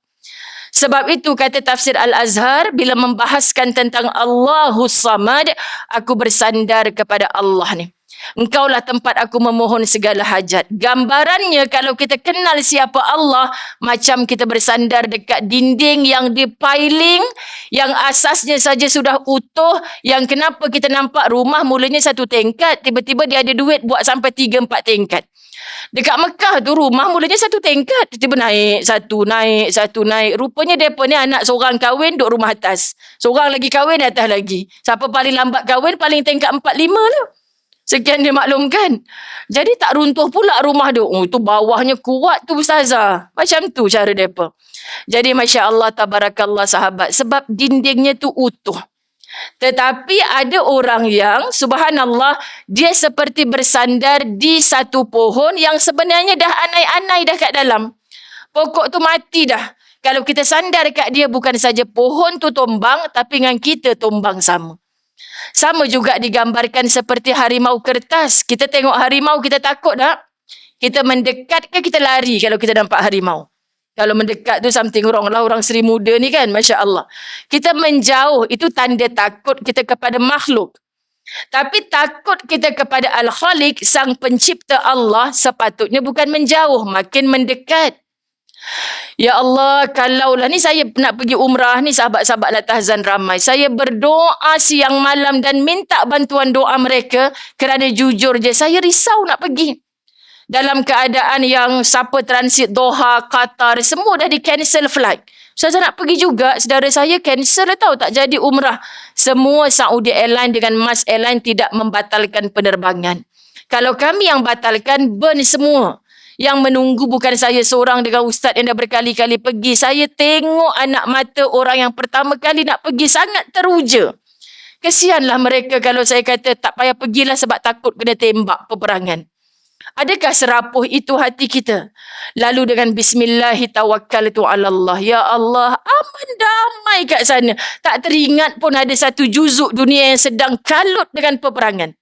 Sebab itu kata tafsir Al-Azhar, bila membahaskan tentang Allahus Samad, aku bersandar kepada Allah ni. Engkaulah tempat aku memohon segala hajat. Gambarannya kalau kita kenal siapa Allah, macam kita bersandar dekat dinding yang dipiling, yang asasnya saja sudah utuh, yang kenapa kita nampak rumah mulanya satu tingkat, tiba-tiba dia ada duit buat sampai 3-4 tingkat. Dekat Mekah tu rumah mulanya satu tingkat. Tiba-tiba naik, satu naik. Rupanya mereka ni anak seorang kahwin duduk rumah atas. Seorang lagi kahwin atas lagi. Siapa paling lambat kahwin paling tingkat 4-5 lah. Sekian dia maklumkan. Jadi tak runtuh pula rumah tu. Oh, tu bawahnya kuat tu ustazah. Macam tu cara mereka. Jadi Masya Allah, tabarakallah sahabat. Sebab dindingnya tu utuh. Tetapi ada orang yang subhanallah, dia seperti bersandar di satu pohon yang sebenarnya dah anai-anai dah kat dalam. Pokok tu mati dah. Kalau kita sandar kat dia, bukan saja pohon tu tumbang, tapi dengan kita tumbang sama. Sama juga digambarkan seperti harimau kertas. Kita tengok harimau, kita takut tak? Kita mendekat ke kita lari kalau kita nampak harimau? Kalau mendekat tu something wrong lah, orang Seri Muda ni kan, Masya Allah. Kita menjauh, itu tanda takut kita kepada makhluk. Tapi takut kita kepada Al-Khaliq, Sang Pencipta Allah, sepatutnya bukan menjauh, makin mendekat. Ya Allah, kalaulah ni saya nak pergi umrah ni, sahabat-sahabat Latahzan ramai. Saya berdoa siang malam dan minta bantuan doa mereka kerana jujur je, saya risau nak pergi. Dalam keadaan yang siapa transit Doha, Qatar, semua dah di-cancel flight. Saya nak pergi juga, saudara saya cancel tahu, tak jadi umrah. Semua Saudi Airline dengan Mas Airline tidak membatalkan penerbangan. Kalau kami yang batalkan, burn semua. Yang menunggu bukan saya seorang dengan ustaz yang dah berkali-kali pergi. Saya tengok anak mata orang yang pertama kali nak pergi sangat teruja. Kesianlah mereka kalau saya kata tak payah pergilah sebab takut kena tembak peperangan. Adakah serapuh itu hati kita? Lalu dengan Bismillahirrahmanirrahim. Ya Allah, aman damai kat sana. Tak teringat pun ada satu juzuk dunia yang sedang kalut dengan peperangan.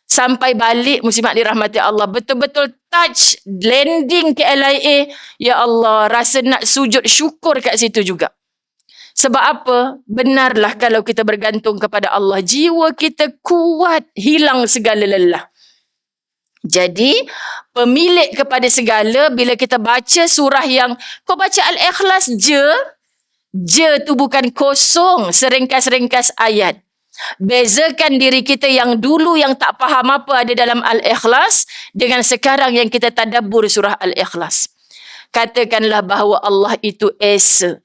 Sampai balik muslimat dirahmati Allah. Betul-betul touch, landing ke LIA. Ya Allah, rasa nak sujud syukur kat situ juga. Sebab apa? Benarlah kalau kita bergantung kepada Allah. Jiwa kita kuat, hilang segala lelah. Jadi, pemilik kepada segala, bila kita baca surah yang, kau baca Al-Ikhlas je tu bukan kosong, seringkas-ringkas ayat. Bezakan diri kita yang dulu yang tak faham apa ada dalam Al-Ikhlas, dengan sekarang yang kita tadabbur surah Al-Ikhlas. Katakanlah bahawa Allah itu Esa,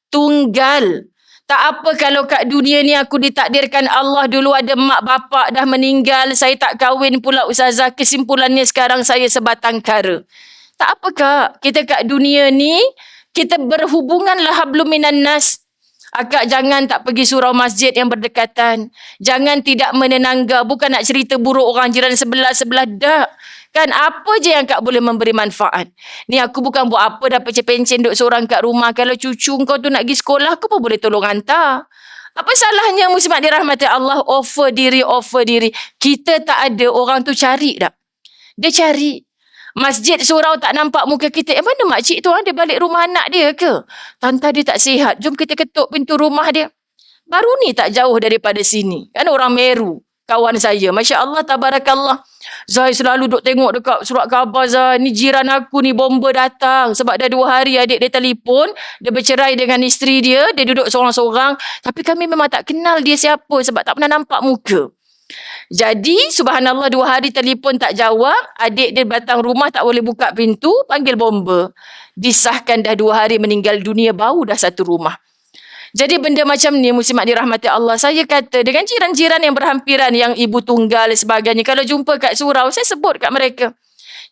tunggal. Tak apa kalau kat dunia ni aku ditakdirkan Allah dulu ada mak bapak dah meninggal, saya tak kahwin pula ustazah, kesimpulannya sekarang saya sebatang kara. Tak apa kak, kita kat dunia ni, kita berhubunganlah hablum minan nas. Akak jangan tak pergi surau masjid yang berdekatan. Jangan tidak menenangga, bukan nak cerita buruk orang jiran sebelah-sebelah, dak. Kan apa je yang kak boleh memberi manfaat. Ni aku bukan buat apa dah pencen-pencen duduk seorang kat rumah. Kalau cucu kau tu nak pergi sekolah, aku pun boleh tolong hantar. Apa salahnya muslimat dirahmati Allah, offer diri. Kita tak ada, orang tu cari tak? Dia cari. Masjid surau tak nampak muka kita. Mana makcik tu? Dia balik rumah anak dia ke? Tanta dia tak sihat. Jom kita ketuk pintu rumah dia. Baru ni tak jauh daripada sini. Kan orang Meru. Kawan saya. Masya Allah, tabarakallah. Zai selalu duk tengok dekat surat khabar Zai. Ni jiran aku ni bomba datang. Sebab dah 2 hari adik dia telefon. Dia bercerai dengan isteri dia. Dia duduk seorang-seorang. Tapi kami memang tak kenal dia siapa. Sebab tak pernah nampak muka. Jadi subhanallah 2 hari telefon tak jawab. Adik dia datang rumah tak boleh buka pintu. Panggil bomba. Disahkan dah 2 hari meninggal dunia. Bau dah satu rumah. Jadi benda macam ni muslimat dirahmati Allah. Saya kata dengan jiran-jiran yang berhampiran, yang ibu tunggal sebagainya. Kalau jumpa kat surau, saya sebut kat mereka.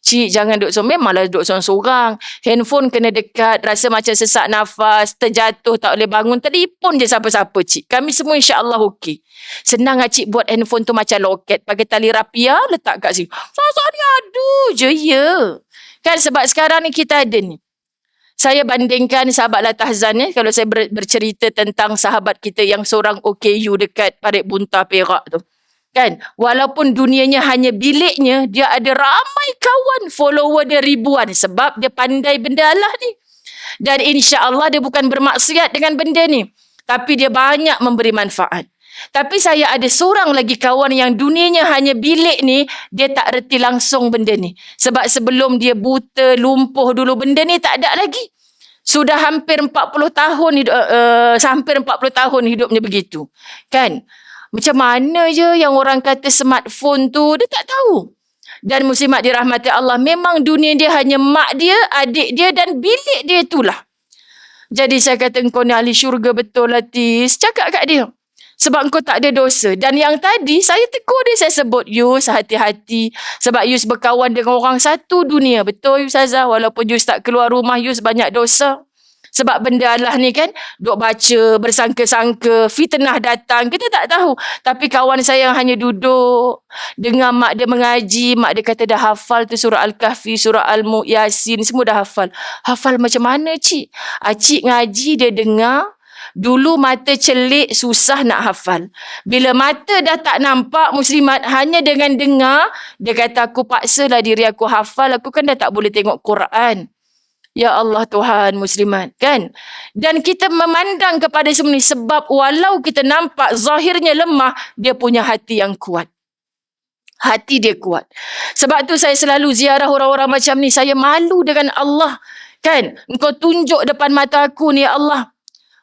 Cik jangan duduk seorang. Memanglah duduk seorang-seorang. Handphone kena dekat. Rasa macam sesak nafas. Terjatuh tak boleh bangun. Telefon je siapa-siapa cik. Kami semua insya-Allah okey. Senang lah cik buat handphone tu macam loket. Pakai tali rapia letak kat sini. Sasa ni aduh je ya. Kan sebab sekarang ni kita ada ni. Saya bandingkan sahabat Latahzan ni, kalau saya bercerita tentang sahabat kita yang seorang OKU dekat Parit Bunta Perak tu. Kan? Walaupun dunianya hanya biliknya, dia ada ramai kawan, follower dia ribuan sebab dia pandai benda Allah ni. Dan insya-Allah dia bukan bermaksiat dengan benda ni. Tapi dia banyak memberi manfaat. Tapi saya ada seorang lagi kawan yang dunianya hanya bilik ni, dia tak reti langsung benda ni. Sebab sebelum dia buta, lumpuh dulu, benda ni tak ada lagi. Sudah hampir 40 tahun hampir 40 tahun hidupnya begitu. Kan? Macam mana je yang orang kata smartphone tu, dia tak tahu. Dan muslimat dirahmati Allah, memang dunia dia hanya mak dia, adik dia dan bilik dia itulah. Jadi saya kata, engkau ni ahli syurga betul lah, Tis. Cakap kat dia. Sebab engkau tak ada dosa. Dan yang tadi, saya tegur dia, saya sebut, Yus, hati-hati. Sebab Yus berkawan dengan orang satu dunia. Betul, Ustazah? Walaupun Yus tak keluar rumah, Yus banyak dosa. Sebab benda Allah ni kan, duk baca, bersangka-sangka, fitnah datang, kita tak tahu. Tapi kawan saya yang hanya duduk, dengar mak dia mengaji, mak dia kata dah hafal tu surah Al-Kahfi, surah Al-Yasin, semua dah hafal. Hafal macam mana, Cik? Cik ngaji, dia dengar, dulu mata celik, susah nak hafal. Bila mata dah tak nampak, muslimat, hanya dengan dengar, dia kata, aku paksalah diri aku hafal, aku kan dah tak boleh tengok Quran. Ya Allah Tuhan, muslimat, kan? Dan kita memandang kepada semua ni sebab walau kita nampak zahirnya lemah, dia punya hati yang kuat. Hati dia kuat. Sebab tu saya selalu ziarah orang-orang macam ni. Saya malu dengan Allah. Kan? Engkau tunjuk depan mata aku ni, ya Allah.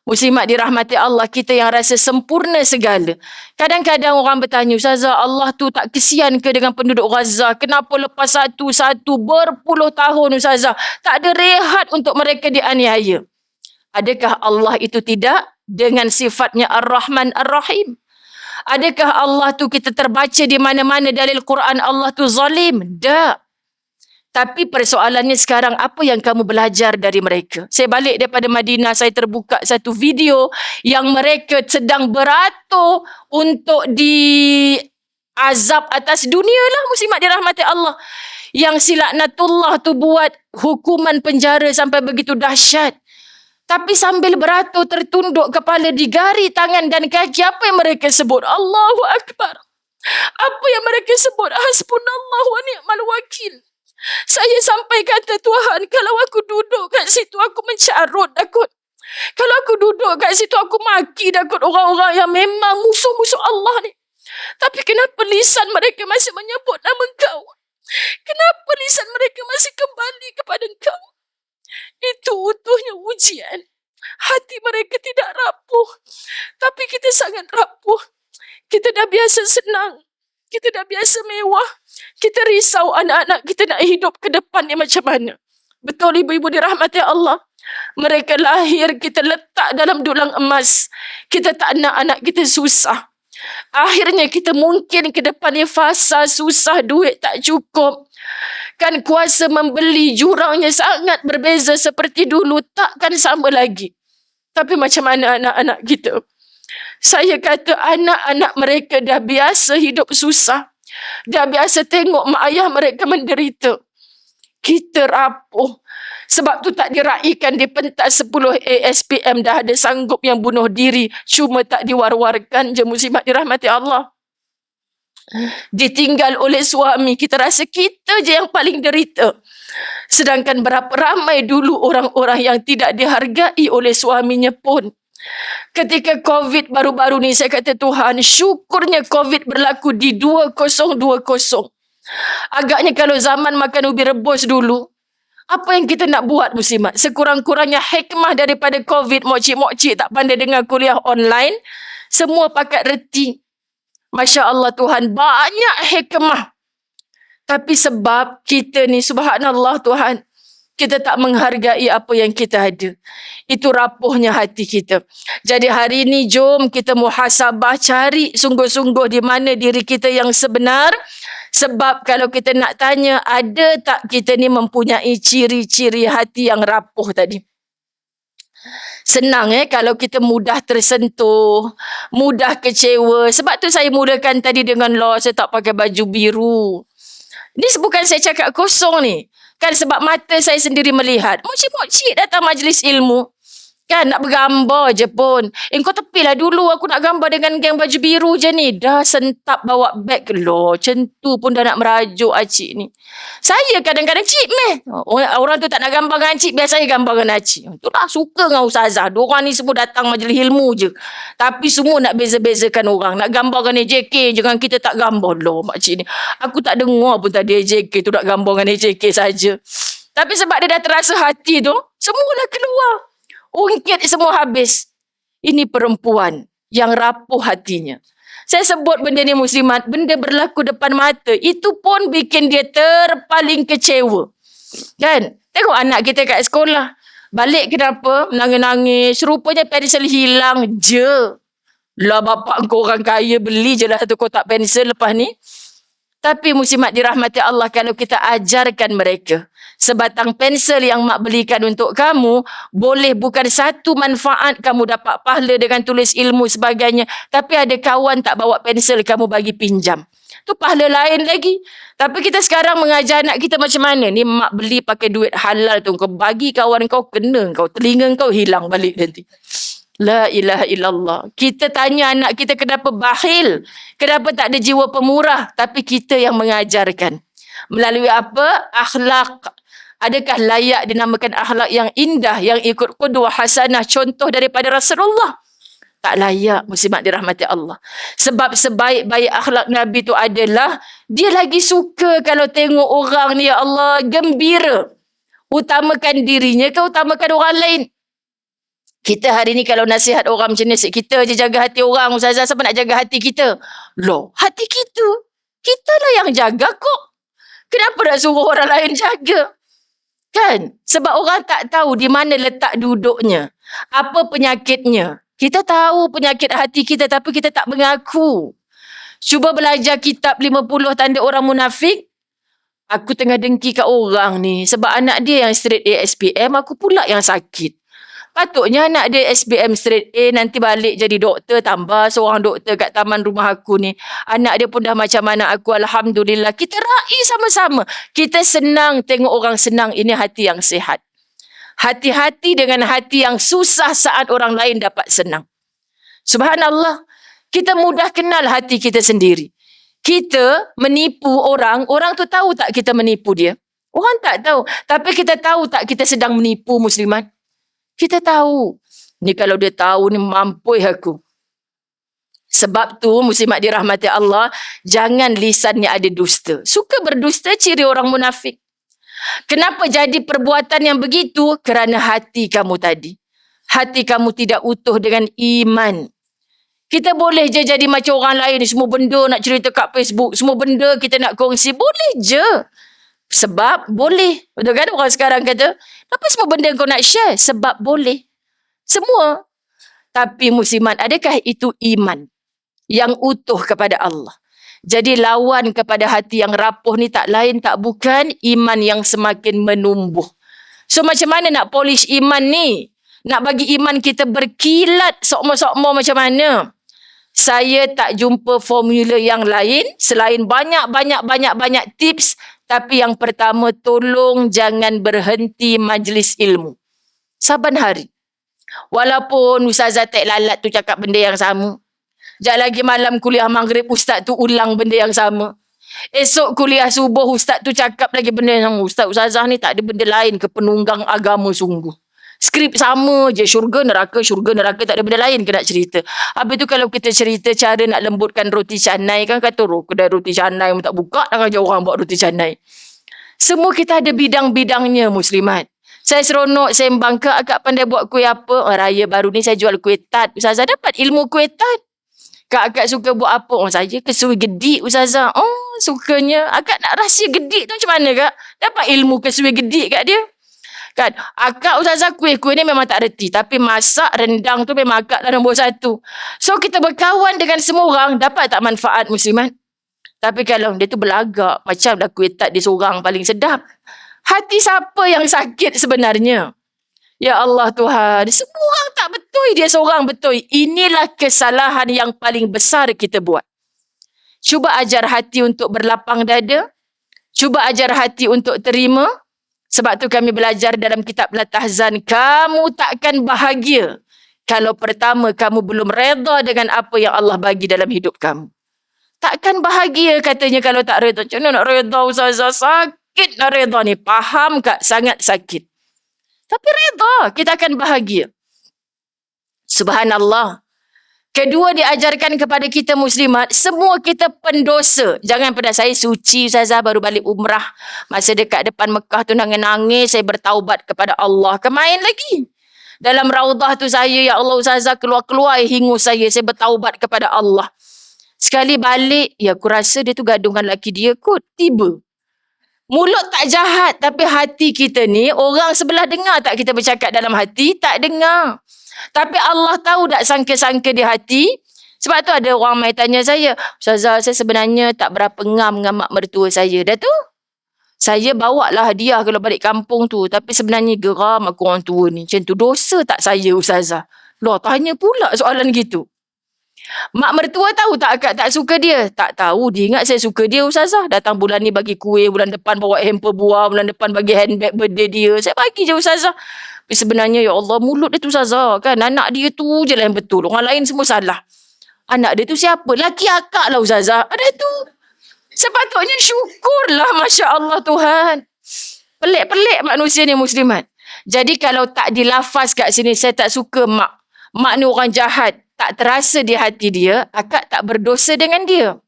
Muslimat dirahmati Allah, kita yang rasa sempurna segala. Kadang-kadang orang bertanya, Ustazah, Allah tu tak kesian ke dengan penduduk Gaza? Kenapa lepas satu-satu berpuluh tahun, Ustazah, tak ada rehat untuk mereka dianiaya? Adakah Allah itu tidak dengan sifatnya Ar-Rahman Ar-Rahim? Adakah Allah tu kita terbaca di mana-mana dalil Quran Allah tu zalim? Tak. Tapi persoalannya sekarang, apa yang kamu belajar dari mereka? Saya balik daripada Madinah, saya terbuka satu video yang mereka sedang beratur untuk diazab atas dunia lah, muslimat dirahmati Allah. Yang si laknatullah tu buat hukuman penjara sampai begitu dahsyat. Tapi sambil beratur, tertunduk kepala, digari tangan dan kaki, apa yang mereka sebut? Allahu Akbar. Apa yang mereka sebut? Hasbunallah wa ni'mal wakil. Saya sampai kata, Tuhan, kalau aku duduk kat situ, aku mencarut takut. Kalau aku duduk kat situ, aku maki takut orang-orang yang memang musuh-musuh Allah ni. Tapi kenapa lisan mereka masih menyebut nama Engkau? Kenapa lisan mereka masih kembali kepada Engkau? Itu utuhnya ujian. Hati mereka tidak rapuh. Tapi kita sangat rapuh. Kita dah biasa senang. Kita dah biasa mewah. Kita risau anak-anak kita nak hidup ke depan ni macam mana. Betul ibu-ibu dirahmati Allah. Mereka lahir, kita letak dalam dulang emas. Kita tak nak anak kita susah. Akhirnya kita mungkin ke depan ni fasa, susah, duit tak cukup. Kan kuasa membeli, jurangnya sangat berbeza seperti dulu. Takkan sama lagi. Tapi macam mana anak-anak kita? Saya kata anak-anak mereka dah biasa hidup susah. Dah biasa tengok mak ayah mereka menderita. Kita rapuh. Sebab tu tak diraikan di pentas 10 ASPM dah ada sanggup yang bunuh diri. Cuma tak diwar-warkan je, muslimat dirahmati Allah. Ditinggal oleh suami, kita rasa kita je yang paling derita. Sedangkan berapa ramai dulu orang-orang yang tidak dihargai oleh suaminya pun. Ketika COVID baru-baru ni, saya kata Tuhan, syukurnya COVID berlaku di 2020. Agaknya kalau zaman makan ubi rebus dulu, apa yang kita nak buat, muslimat? Sekurang-kurangnya hikmah daripada COVID, mokcik-mokcik tak pandai dengar kuliah online, semua pakat reti. Masya Allah Tuhan, banyak hikmah. Tapi sebab kita ni, subhanallah Tuhan, kita tak menghargai apa yang kita ada. Itu rapuhnya hati kita. Jadi hari ini jom kita muhasabah, cari sungguh-sungguh di mana diri kita yang sebenar. Sebab kalau kita nak tanya, ada tak kita ni mempunyai ciri-ciri hati yang rapuh tadi? Senang kalau kita mudah tersentuh, mudah kecewa. Sebab tu saya mulakan tadi dengan saya tak pakai baju biru. Ni bukan saya cakap kosong ni. Kan sebab mata saya sendiri melihat. Mokcik-mokcik datang majlis ilmu. Kan nak bergambar je pun. Kau tepilah dulu aku nak gambar dengan geng baju biru je ni. Dah sentap bawa beg loh. Centu pun dah nak merajuk acik ni. Saya kadang-kadang cik meh. Orang tu tak nak gambar dengan cik, biar saya gambar dengan acik. Itulah suka dengan Ustazah. Diorang ni semua datang majlis ilmu je. Tapi semua nak beza-bezakan orang. Nak gambar dengan AJK je, dengan kita tak gambar loh makcik ni. Aku tak dengar pun tadi AJK tu nak gambar dengan AJK saja. Tapi sebab dia dah terasa hati tu, semualah keluar. Ungkit semua habis. Ini perempuan yang rapuh hatinya. Saya sebut benda ni muslimat, benda berlaku depan mata. Itu pun bikin dia terpaling kecewa. Kan? Tengok anak kita kat sekolah. Balik kenapa? Menangis-nangis. Rupanya pensel hilang je. Lah bapak kau orang kaya, beli je lah satu kotak pensel lepas ni. Tapi muslimat dirahmati Allah, kalau kita ajarkan mereka, sebatang pensel yang mak belikan untuk kamu, boleh bukan satu manfaat kamu dapat pahala dengan tulis ilmu sebagainya, tapi ada kawan tak bawa pensel kamu bagi pinjam. Tu pahala lain lagi. Tapi kita sekarang mengajar anak kita macam mana? Ni mak beli pakai duit halal tu, kau bagi kawan kau, kena kau, telinga kau hilang balik nanti. La ilaha illallah. Kita tanya anak kita kenapa bakhil, kenapa tak ada jiwa pemurah, tapi kita yang mengajarkan. Melalui apa? Akhlak. Adakah layak dinamakan akhlak yang indah, yang ikut qudwah hasanah, contoh daripada Rasulullah? Tak layak, muslimat dirahmati Allah. Sebab sebaik-baik akhlak Nabi tu adalah, dia lagi suka kalau tengok orang ni, ya Allah, gembira. Utamakan dirinya ke utamakan orang lain? Kita hari ni kalau nasihat orang macam ni, kita je jaga hati orang, Ustazah, siapa nak jaga hati kita? Loh, hati kita. Kita lah yang jaga kok. Kenapa nak suruh orang lain jaga? Kan? Sebab orang tak tahu di mana letak duduknya. Apa penyakitnya. Kita tahu penyakit hati kita, tapi kita tak mengaku. Cuba belajar kitab 50 tanda orang munafik. Aku tengah dengki kat orang ni. Sebab anak dia yang straight A SPM, aku pula yang sakit. Patutnya anak dia SPM straight A, nanti balik jadi doktor, tambah seorang doktor kat taman rumah aku ni. Anak dia pun dah macam anak aku, Alhamdulillah. Kita raih sama-sama. Kita senang tengok orang senang, ini hati yang sihat. Hati-hati dengan hati yang susah saat orang lain dapat senang. Subhanallah. Kita mudah kenal hati kita sendiri. Kita menipu orang, orang tu tahu tak kita menipu dia? Orang tak tahu. Tapi kita tahu tak kita sedang menipu muslimat? Kita tahu. Ni kalau dia tahu ni mampui aku. Sebab tu muslimat dirahmati Allah, jangan lisannya ada dusta. Suka berdusta ciri orang munafik. Kenapa jadi perbuatan yang begitu? Kerana hati kamu tadi. Hati kamu tidak utuh dengan iman. Kita boleh je jadi macam orang lain. Semua benda nak cerita kat Facebook. Semua benda kita nak kongsi. Boleh je. Sebab boleh. Betul kan orang sekarang kata, kenapa semua benda kau nak share? Sebab boleh. Semua. Tapi muslimat, adakah itu iman yang utuh kepada Allah? Jadi lawan kepada hati yang rapuh ni tak lain tak bukan iman yang semakin menumbuh. So macam mana nak polish iman ni? Nak bagi iman kita berkilat sokmo-sokmo macam mana? Saya tak jumpa formula yang lain selain banyak tips. Tapi yang pertama, tolong jangan berhenti majlis ilmu. Saban hari. Walaupun Ustazah tak lalat tu cakap benda yang sama. Sekejap lagi malam kuliah maghrib, Ustaz tu ulang benda yang sama. Esok kuliah subuh, Ustaz tu cakap lagi benda yang sama. Ustazah ni tak ada benda lain ke penunggang agama sungguh. Skrip sama je, syurga neraka, tak ada benda lain ke nak cerita. Habis tu kalau kita cerita cara nak lembutkan roti canai, kan kata kedai roti canai pun tak buka, nak ajar orang buat roti canai. Semua kita ada bidang-bidangnya muslimat. Saya seronok sembang, Kak pandai buat kuih apa? Raya baru ni saya jual kuih tat. Ustazah dapat ilmu kuih tat. Kak suka buat apa? Saya kesui gedik Ustazah. Sukanya. Akak nak rahsia gedik tu macam mana Kak? Dapat ilmu kesui gedik kat dia. Kan, akak Ustazah kuih ni memang tak reti, tapi masak rendang tu memang akak lah nombor satu. So kita berkawan dengan semua orang, dapat tak manfaat muslimat? Tapi kalau dia tu berlagak, macam dah kuih tat dia seorang paling sedap. Hati siapa yang sakit sebenarnya? Ya Allah Tuhan, semua orang tak betul, dia seorang betul. Inilah kesalahan yang paling besar kita buat. Cuba ajar hati untuk berlapang dada. Cuba ajar hati untuk terima. Sebab tu kami belajar dalam kitab Latahzan, kamu takkan bahagia kalau pertama kamu belum reda dengan apa yang Allah bagi dalam hidup kamu. Takkan bahagia katanya kalau tak reda. Macam mana nak reda, Ustazah? Sakit nak reda ni. Faham kak? Sangat sakit. Tapi reda, kita akan bahagia. Subhanallah. Kedua, diajarkan kepada kita muslimat, semua kita pendosa. Jangan pada saya suci, Ustazah, baru balik umrah. Masa dekat depan Mekah tu nangis-nangis, saya bertaubat kepada Allah. Kemain lagi. Dalam raudah tu saya, ya Allah Ustazah, keluar-keluar hingus saya bertaubat kepada Allah. Sekali balik, ya aku rasa dia tu gaduh dengan laki dia kot. Tiba. Mulut tak jahat, tapi hati kita ni, orang sebelah dengar tak kita bercakap dalam hati? Tak dengar. Tapi Allah tahu tak sangka-sangka di hati. Sebab tu ada orang mai tanya saya, Ustazah, saya sebenarnya tak berapa ngam dengan mak mertua saya. Dah tu, saya bawa lah hadiah kalau balik kampung tu. Tapi sebenarnya geram aku orang tua ni. Macam tu, dosa tak saya, Ustazah? Loh, tanya pula soalan gitu. Mak mertua tahu tak akak tak suka dia? Tak tahu. Dia ingat saya suka dia, Ustazah. Datang bulan ni bagi kuih, bulan depan bawa hamper buah, bulan depan bagi handbag birthday dia. Saya bagi je, Ustazah. Tapi sebenarnya, ya Allah, mulut dia tu, Ustazah. Kan anak dia tu je lah yang betul. Orang lain semua salah. Anak dia tu siapa? Laki akak lah, Ustazah. Ada tu. Sepatutnya syukurlah, Masya Allah Tuhan. Pelik-pelik manusia ni muslimat. Jadi kalau tak dilafaz kat sini, saya tak suka mak. Mak ni orang jahat. Tak terasa di hati dia, akak tak berdosa dengan dia.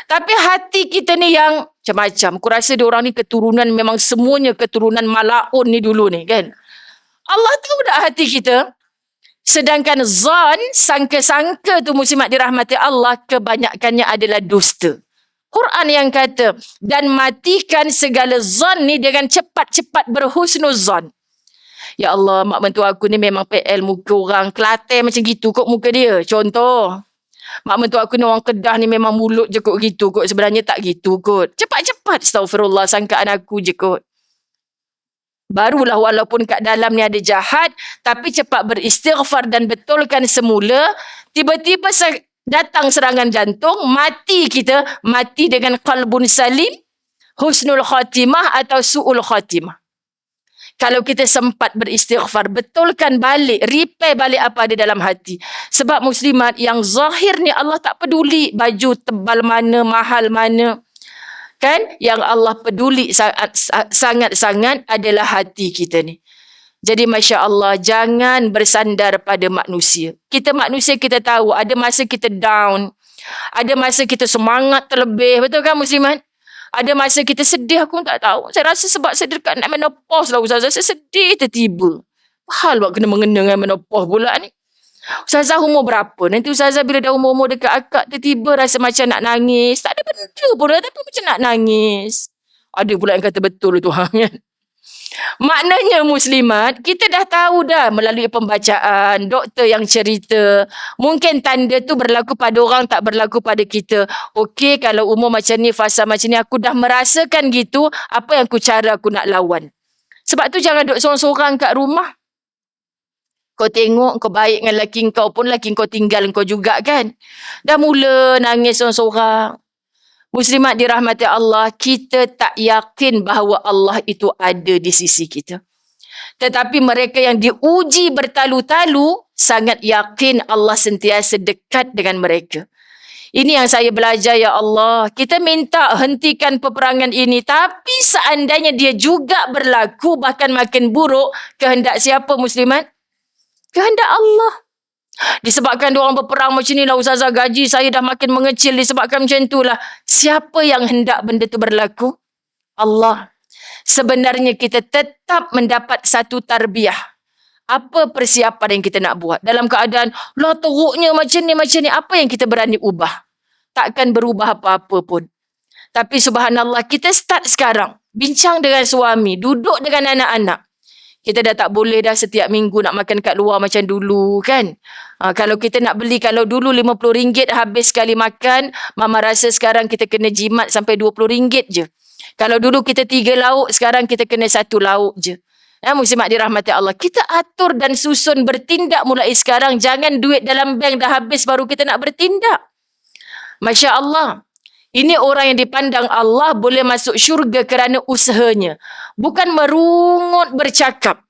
Tapi hati kita ni yang macam-macam. Aku rasa dia orang ni keturunan, memang semuanya keturunan malaun ni dulu ni kan. Allah tahu tak hati kita? Sedangkan zan, sangka-sangka tu muslimat dirahmati Allah, kebanyakannya adalah dusta. Quran yang kata, dan matikan segala zan ni dengan cepat-cepat berhusnuzan. Ya Allah, mak mentua aku ni memang PL muka orang Kelantan macam gitu kot muka dia. Contoh, mak mentua aku ni orang Kedah ni memang mulut je kot gitu kot. Sebenarnya tak gitu kot. Cepat-cepat, astaghfirullah, sangkaan aku je kot. Barulah walaupun kat dalam ni ada jahat, tapi cepat beristighfar dan betulkan semula. Tiba-tiba datang serangan jantung, mati kita, mati dengan qalbun salim, husnul khatimah atau su'ul khatimah. Kalau kita sempat beristighfar, betulkan balik, repair balik apa ada dalam hati. Sebab muslimat yang zahir ni Allah tak peduli baju tebal mana, mahal mana. Kan? Yang Allah peduli sangat-sangat adalah hati kita ni. Jadi Masya Allah, jangan bersandar pada manusia. Kita manusia kita tahu, ada masa kita down. Ada masa kita semangat terlebih. Betul kan muslimat? Ada masa kita sedih, aku tak tahu. Saya rasa sebab saya dekat nak menopause lah Ustazah. Saya sedih tiba-tiba. Hal buat kena mengena dengan menopause pula ni. Ustazah umur berapa? Nanti Ustazah bila dah umur-umur dekat akak, tiba-tiba rasa macam nak nangis. Tak ada benda pun, tapi macam nak nangis. Ada pula yang kata betul tu. Maknanya muslimat, kita dah tahu dah melalui pembacaan, doktor yang cerita. Mungkin tanda tu berlaku pada orang, tak berlaku pada kita. Okey, kalau umur macam ni, fasa macam ni, aku dah merasakan gitu, apa yang cara aku nak lawan. Sebab tu jangan duduk sorang-sorang kat rumah. Kau tengok, kau baik dengan laki kau pun, laki kau tinggal kau juga kan. Dah mula nangis sorang-sorang. Muslimat dirahmati Allah, kita tak yakin bahawa Allah itu ada di sisi kita. Tetapi mereka yang diuji bertalu-talu, sangat yakin Allah sentiasa dekat dengan mereka. Ini yang saya belajar, ya Allah. Kita minta hentikan peperangan ini, tapi seandainya dia juga berlaku, bahkan makin buruk, kehendak siapa muslimat? Kehendak Allah. Disebabkan diorang berperang macam ni lah Ustazah, gaji saya dah makin mengecil disebabkan macam itulah. Siapa yang hendak benda tu berlaku? Allah. Sebenarnya kita tetap mendapat satu tarbiyah. Apa persiapan yang kita nak buat? Dalam keadaan, lah teruknya macam ni, apa yang kita berani ubah? Takkan berubah apa-apa pun. Tapi subhanallah, kita start sekarang. Bincang dengan suami, duduk dengan anak-anak. Kita dah tak boleh dah setiap minggu nak makan kat luar macam dulu kan. Kalau kita nak beli, kalau dulu RM50 habis sekali makan, mama rasa sekarang kita kena jimat sampai RM20 je. Kalau dulu kita 3 lauk, sekarang kita kena 1 lauk je. Muslimat dirahmati Allah. Kita atur dan susun bertindak mulai sekarang. Jangan duit dalam bank dah habis baru kita nak bertindak. Masya Allah. Ini orang yang dipandang Allah boleh masuk syurga kerana usahanya. Bukan merungut bercakap.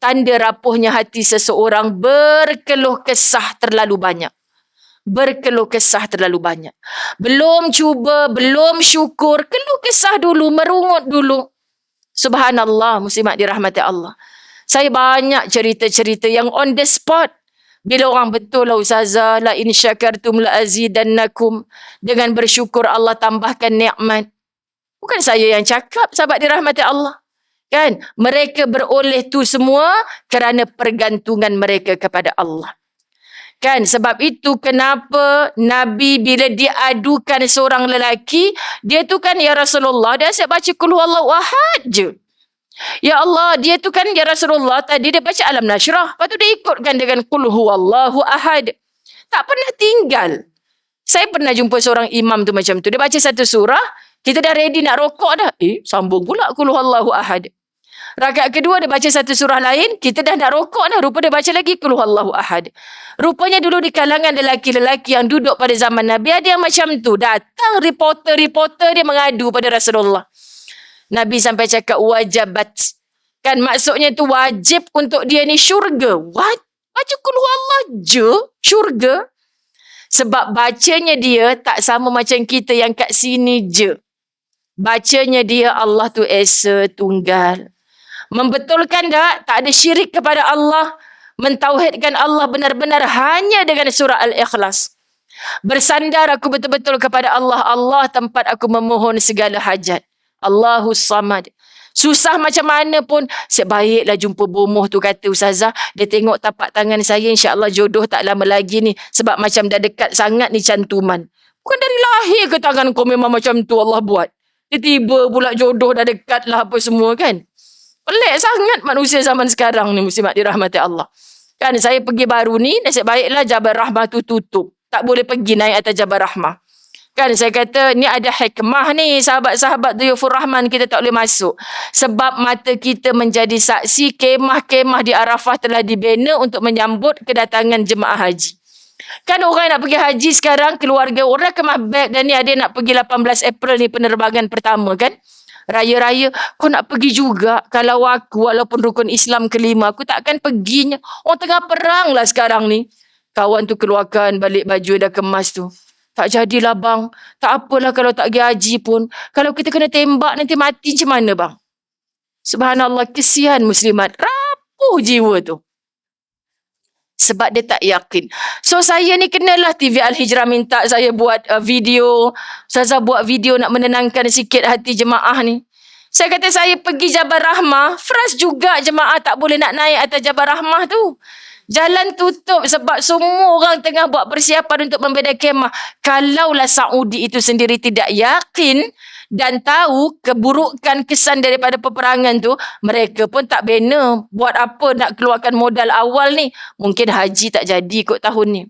Tanda rapuhnya hati seseorang berkeluh kesah terlalu banyak. Berkeluh kesah terlalu banyak. Belum cuba, belum syukur, keluh kesah dulu, merungut dulu. Subhanallah, muslimat dirahmati Allah. Saya banyak cerita-cerita yang on the spot. Bila orang betul lah Ustazah, la in syakartum la azidannakum. Dengan bersyukur Allah tambahkan nikmat. Bukan saya yang cakap, sahabat dirahmati Allah. Kan? Mereka beroleh tu semua kerana pergantungan mereka kepada Allah. Kan? Sebab itu kenapa Nabi bila diadukan seorang lelaki, dia tu kan ya Rasulullah, dia asyik baca qul huwallahu ahad je. Ya Allah, dia tu kan ya Rasulullah tadi dia baca Alam Nashrah. Lepas tu dia ikutkan dengan qul huwallahu ahad. Tak pernah tinggal. Saya pernah jumpa seorang imam tu macam tu. Dia baca satu surah, kita dah ready nak rokok dah. Sambung pula qul huwallahu ahad. Rakaat kedua dia baca satu surah lain, kita dah nak rokok dah. Rupa dia baca lagi qul huwallahu ahad. Rupanya dulu di kalangan lelaki-lelaki yang duduk pada zaman Nabi ada yang macam tu. Datang reporter dia mengadu pada Rasulullah. Nabi sampai cakap wajabat. Kan maksudnya tu wajib untuk dia ni syurga. What? Baca qul huwallah je syurga? Sebab bacanya dia tak sama macam kita yang kat sini je. Bacanya dia Allah tu Esa Tunggal. Membetulkan tak ada syirik kepada Allah. Mentauhidkan Allah benar-benar hanya dengan surah Al-Ikhlas. Bersandar aku betul-betul kepada Allah. Allah tempat aku memohon segala hajat. Allahus Samad. Susah macam mana pun, sebaiklah jumpa bomoh tu kata Ustazah. Dia tengok tapak tangan saya, insya-Allah jodoh tak lama lagi ni. Sebab macam dah dekat sangat ni cantuman. Bukan dari lahir ke tangan kau memang macam tu Allah buat. Tiba-tiba pula jodoh dah dekat lah apa semua kan. Pelik sangat manusia zaman sekarang ni, muslimat dirahmati Allah. Kan saya pergi baru ni, nasib baiklah Jabal Rahmah tu tutup. Tak boleh pergi naik atas Jabal Rahmah. Kan saya kata ni ada hikmah ni sahabat-sahabat Duyufur Rahman, kita tak boleh masuk. Sebab mata kita menjadi saksi kemah-kemah di Arafah telah dibina untuk menyambut kedatangan jemaah haji. Kan orang yang nak pergi haji sekarang, keluarga orang kemah beg dan ni ada yang nak pergi 18 April ni penerbangan pertama kan. Raya-raya, kau nak pergi juga. Kalau aku, walaupun rukun Islam kelima, aku takkan perginya. Orang tengah perang lah sekarang ni. Kawan tu keluarkan balik baju dah kemas tu. Tak jadilah bang. Tak apalah kalau tak pergi haji pun. Kalau kita kena tembak nanti mati macam mana bang? Subhanallah, kesian muslimat. Rapuh jiwa tu. Sebab dia tak yakin. So saya ni kenalah TV Al-Hijrah minta saya buat video. Ustazah buat video nak menenangkan sikit hati jemaah ni. Saya kata saya pergi Jabal Rahmah. Frust juga jemaah tak boleh nak naik atas Jabal Rahmah tu. Jalan tutup sebab semua orang tengah buat persiapan untuk membina kemah. Kalaulah Saudi itu sendiri tidak yakin dan tahu keburukan kesan daripada peperangan tu, mereka pun tak bina. Buat apa nak keluarkan modal awal ni? Mungkin haji tak jadi kot tahun ni.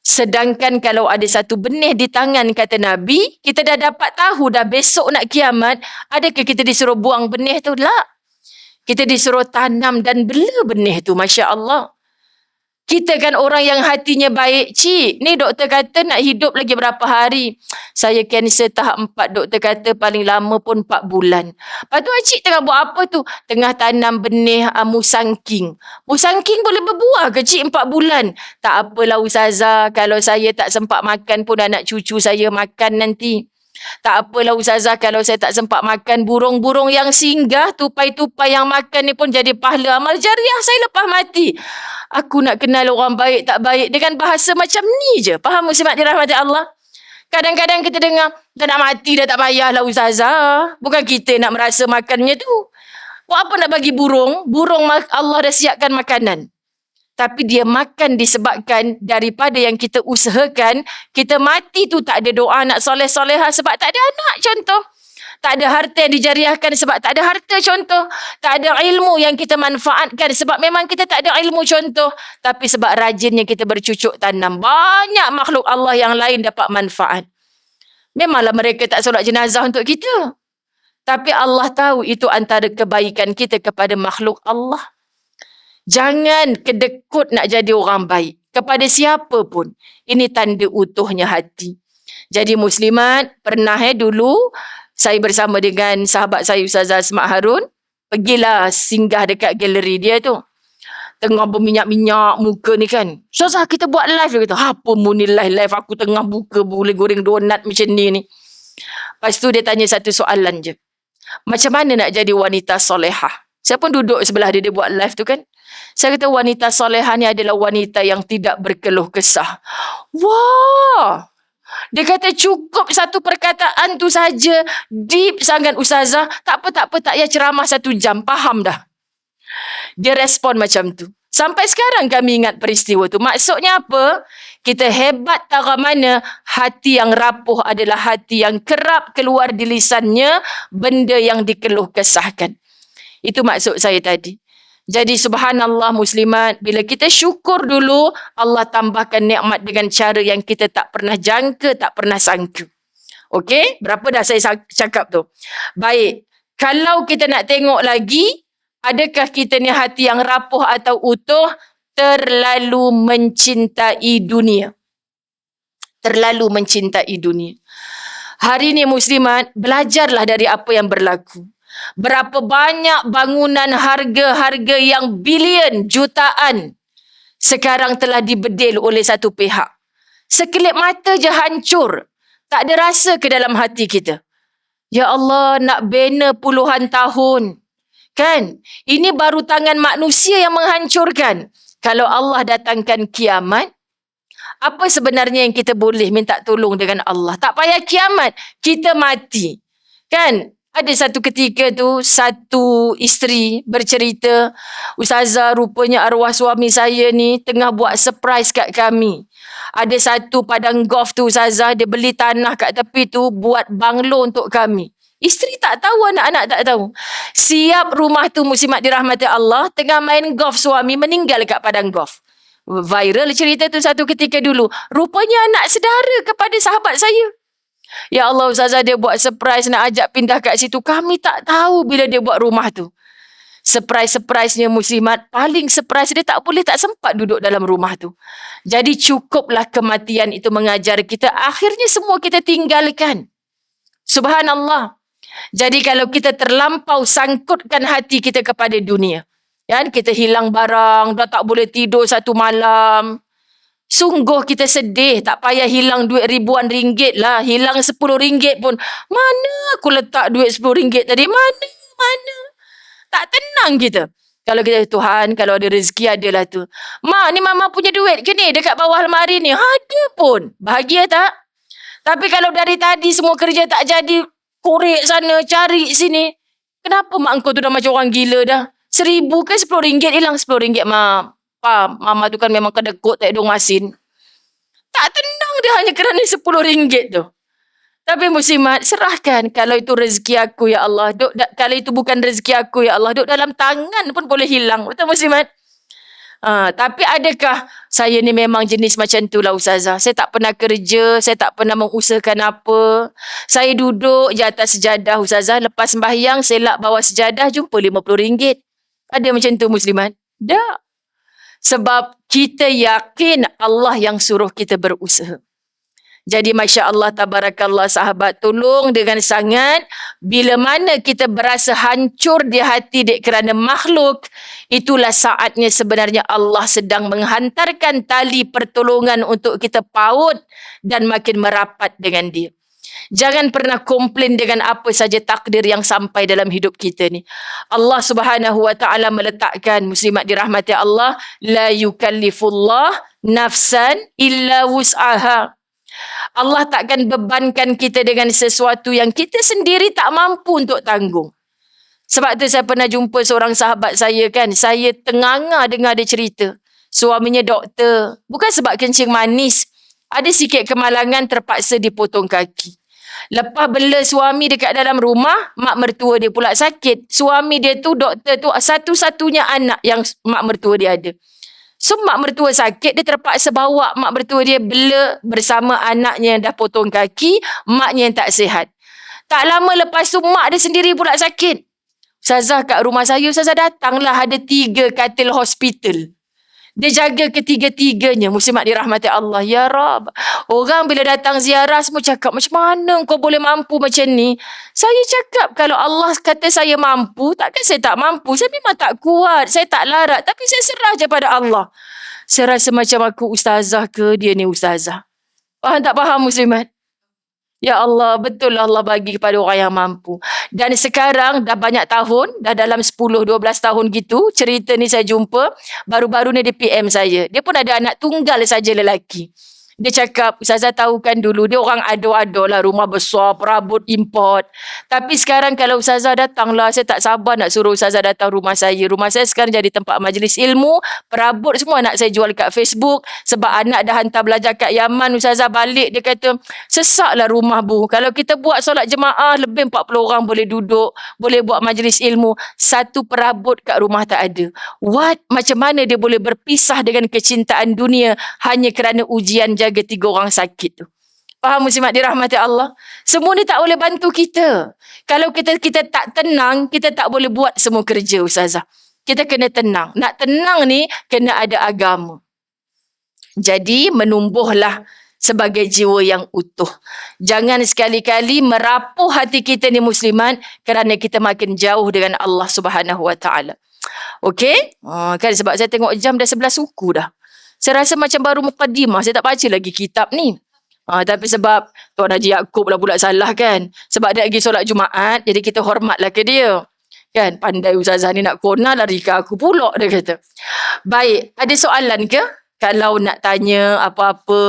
Sedangkan kalau ada satu benih di tangan kata Nabi, kita dah dapat tahu dah besok nak kiamat, adakah kita disuruh buang benih tu? Tak. Kita disuruh tanam dan bela benih tu, Masya Allah. Kita kan orang yang hatinya baik, cik. Ni doktor kata nak hidup lagi berapa hari. Saya kanser tahap 4, doktor kata paling lama pun 4 bulan. Lepas tu cik tengah buat apa tu? Tengah tanam benih musangking. Musangking boleh berbuah ke cik 4 bulan? Tak apalah Ustazah, kalau saya tak sempat makan pun anak cucu saya makan nanti. Tak apalah Ustazah, kalau saya tak sempat makan, burung-burung yang singgah, tupai-tupai yang makan ni pun jadi pahala amal jariah saya lepas mati. Aku nak kenal orang baik tak baik dengan bahasa macam ni je. Faham muslimat dirahmati Allah? Kadang-kadang kita dengar, dah nak mati dah tak payahlah Ustazah. Bukan kita nak merasa makannya tu. Buat apa nak bagi burung? Burung Allah dah siapkan makanan. Tapi dia makan disebabkan daripada yang kita usahakan, kita mati tu tak ada doa nak soleh-solehah sebab tak ada anak contoh. Tak ada harta yang dijariahkan sebab tak ada harta contoh. Tak ada ilmu yang kita manfaatkan sebab memang kita tak ada ilmu contoh. Tapi sebab rajinnya kita bercucuk tanam, banyak makhluk Allah yang lain dapat manfaat. Memanglah mereka tak solat jenazah untuk kita. Tapi Allah tahu itu antara kebaikan kita kepada makhluk Allah. Jangan kedekut nak jadi orang baik. Kepada siapa pun. Ini tanda utuhnya hati. Jadi muslimat, pernah dulu saya bersama dengan sahabat saya Ustazah Asma Harun, pergilah singgah dekat galeri dia tu. Tengah berminyak-minyak muka ni kan. Ustazah, kita buat live. Dia kata, apa mu ni live? Aku tengah buka boleh goreng donat macam ni. Lepas tu dia tanya satu soalan je. Macam mana nak jadi wanita solehah? Saya pun duduk sebelah dia buat live tu kan. Saya kata wanita solehah ni adalah wanita yang tidak berkeluh kesah. Wah! Dia kata cukup satu perkataan tu saja. Deep sangat Ustazah. Tak apa, tak payah ceramah 1 jam. Faham dah. Dia respon macam tu. Sampai sekarang kami ingat peristiwa tu. Maksudnya apa? Kita hebat tara mana hati yang rapuh adalah hati yang kerap keluar di lisannya benda yang dikeluh kesahkan. Itu maksud saya tadi. Jadi subhanallah muslimat, bila kita syukur dulu, Allah tambahkan nikmat dengan cara yang kita tak pernah jangka, tak pernah sangka. Okey? Berapa dah saya cakap tu? Baik. Kalau kita nak tengok lagi, adakah kita ni hati yang rapuh atau utuh? Terlalu mencintai dunia. Terlalu mencintai dunia. Hari ni muslimat, belajarlah dari apa yang berlaku. Berapa banyak bangunan harga-harga yang bilion, jutaan sekarang telah dibedil oleh satu pihak. Sekelip mata je hancur. Tak ada rasa ke dalam hati kita. Ya Allah, nak bina puluhan tahun. Kan? Ini baru tangan manusia yang menghancurkan. Kalau Allah datangkan kiamat, apa sebenarnya yang kita boleh minta tolong dengan Allah? Tak payah kiamat, kita mati. Kan? Ada satu ketika tu, satu isteri bercerita, Ustazah, rupanya arwah suami saya ni tengah buat surprise kat kami. Ada satu padang golf tu Ustazah, dia beli tanah kat tepi tu buat banglo untuk kami. Isteri tak tahu, anak-anak tak tahu. Siap rumah tu muslimat dirahmati Allah, tengah main golf suami meninggal kat padang golf. Viral cerita tu satu ketika dulu. Rupanya anak saudara kepada sahabat saya. Ya Allah Ustazah, dia buat surprise nak ajak pindah kat situ. Kami tak tahu bila dia buat rumah tu. Surprise-surprise-nya muslimat, paling surprise dia tak sempat duduk dalam rumah tu. Jadi cukuplah kematian itu mengajar kita. Akhirnya semua kita tinggalkan. Subhanallah. Jadi kalau kita terlampau sangkutkan hati kita kepada dunia, kan, kita hilang barang, dah tak boleh tidur satu malam. Sungguh kita sedih, tak payah hilang duit ribuan ringgit lah. Hilang 10 ringgit pun. Mana aku letak duit 10 ringgit tadi? Mana? Tak tenang kita. Kalau kita, Tuhan, kalau ada rezeki adalah tu. Mak, ni mama punya duit ke ni? Dekat bawah lemari ni. Ada pun. Bahagia tak? Tapi kalau dari tadi semua kerja tak jadi, korek sana, cari sini. Kenapa mak engkau tu dah macam orang gila dah? 1,000 ke 10 ringgit hilang 10 ringgit, mak. Mama tu kan memang kedekut tak hidung masin. Tak tenang dia hanya kerana 10 ringgit tu. Tapi muslimat, serahkan. Kalau itu rezeki aku ya Allah. Kalau itu bukan rezeki aku ya Allah. Duk dalam tangan pun boleh hilang. Betul muslimat? Tapi adakah saya ni memang jenis macam tu lah Ustazah. Saya tak pernah kerja. Saya tak pernah mengusahakan apa. Saya duduk je atas sejadah Ustazah. Lepas sembahyang, selak bawah sejadah, jumpa 50 ringgit. Ada macam tu muslimat? Tak. Sebab kita yakin Allah yang suruh kita berusaha. Jadi Masya Allah, tabarakallah sahabat, tolong dengan sangat, bila mana kita berasa hancur di hati kerana makhluk, itulah saatnya sebenarnya Allah sedang menghantarkan tali pertolongan untuk kita paut dan makin merapat dengan dia. Jangan pernah komplain dengan apa saja takdir yang sampai dalam hidup kita ni. Allah Subhanahu wa taala meletakkan, muslimat dirahmati Allah, la yukallifullah nafsan illa wus'aha. Allah takkan bebankan kita dengan sesuatu yang kita sendiri tak mampu untuk tanggung. Sebab tu saya pernah jumpa seorang sahabat saya kan, saya tenganga dengar dia cerita. Suaminya doktor, bukan sebab kencing manis, ada sikit kemalangan terpaksa dipotong kaki. Lepas bela suami dekat dalam rumah, mak mertua dia pula sakit. Suami dia tu, doktor tu, satu-satunya anak yang mak mertua dia ada. So, mak mertua sakit, dia terpaksa bawa mak mertua dia bela bersama anaknya yang dah potong kaki, maknya yang tak sihat. Tak lama lepas tu, mak dia sendiri pula sakit. Ustazah kat rumah saya, Ustazah datanglah ada 3 katil hospital. Dia jaga ketiga-tiganya. Muslimat dirahmati Allah. Ya Rab. Orang bila datang ziarah semua cakap, macam mana kau boleh mampu macam ni? Saya cakap, kalau Allah kata saya mampu, takkan saya tak mampu. Saya memang tak kuat. Saya tak larat. Tapi saya serah je pada Allah. Saya rasa macam aku ustazah ke dia ni ustazah. Faham tak faham muslimat? Ya Allah, betul Allah bagi kepada orang yang mampu. Dan sekarang dah banyak tahun, dah dalam 10-12 tahun gitu, cerita ni saya jumpa, baru-baru ni dia PM saya. Dia pun ada anak tunggal saja lelaki. Dia cakap, Ustazah tahu kan dulu, dia orang ado-ado lah, rumah besar, perabot import. Tapi sekarang kalau Ustazah datang lah, saya tak sabar nak suruh Ustazah datang rumah saya. Rumah saya sekarang jadi tempat majlis ilmu, perabot semua nak saya jual kat Facebook. Sebab anak dah hantar belajar kat Yaman, Ustazah balik, dia kata, sesaklah rumah bu. Kalau kita buat solat jemaah, lebih 40 orang boleh duduk, boleh buat majlis ilmu. Satu perabot kat rumah tak ada. What? Macam mana dia boleh berpisah dengan kecintaan dunia hanya kerana ujian jaga 3 orang sakit tu? Faham muslimat dirahmati Allah? Semua ni tak boleh bantu kita. Kalau kita tak tenang, kita tak boleh buat semua kerja ustazah. Kita kena tenang. Nak tenang ni, kena ada agama. Jadi, menumbuhlah sebagai jiwa yang utuh. Jangan sekali-kali merapuh hati kita ni muslimat kerana kita makin jauh dengan Allah Subhanahu Wa Taala. Okey? Kan sebab saya tengok jam dah 11 suku dah. Saya rasa macam baru muqaddimah. Saya tak baca lagi kitab ni. Tapi sebab Tuan Haji Yaakob lah pula salah kan. Sebab dia lagi solat Jumaat. Jadi kita hormatlah ke dia. Kan? Pandai ustazah ni nak kona lari ke aku pula dia kata. Baik. Ada soalan ke? Kalau nak tanya apa-apa.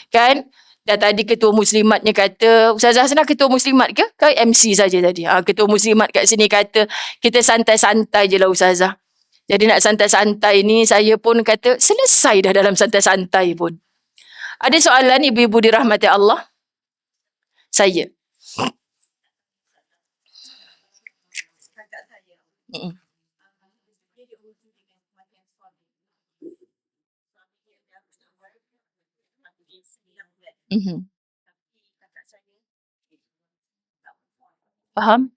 Kan? Dan tadi ketua muslimatnya kata. Ustazah Hasnah ketua muslimat ke? Ke MC saja tadi? Ketua muslimat kat sini kata. Kita santai-santai je lah ustazah. Jadi nak santai-santai ni, saya pun kata, selesai dah dalam santai-santai pun. Ada soalan ibu-ibu dirahmati Allah? Saya. Faham?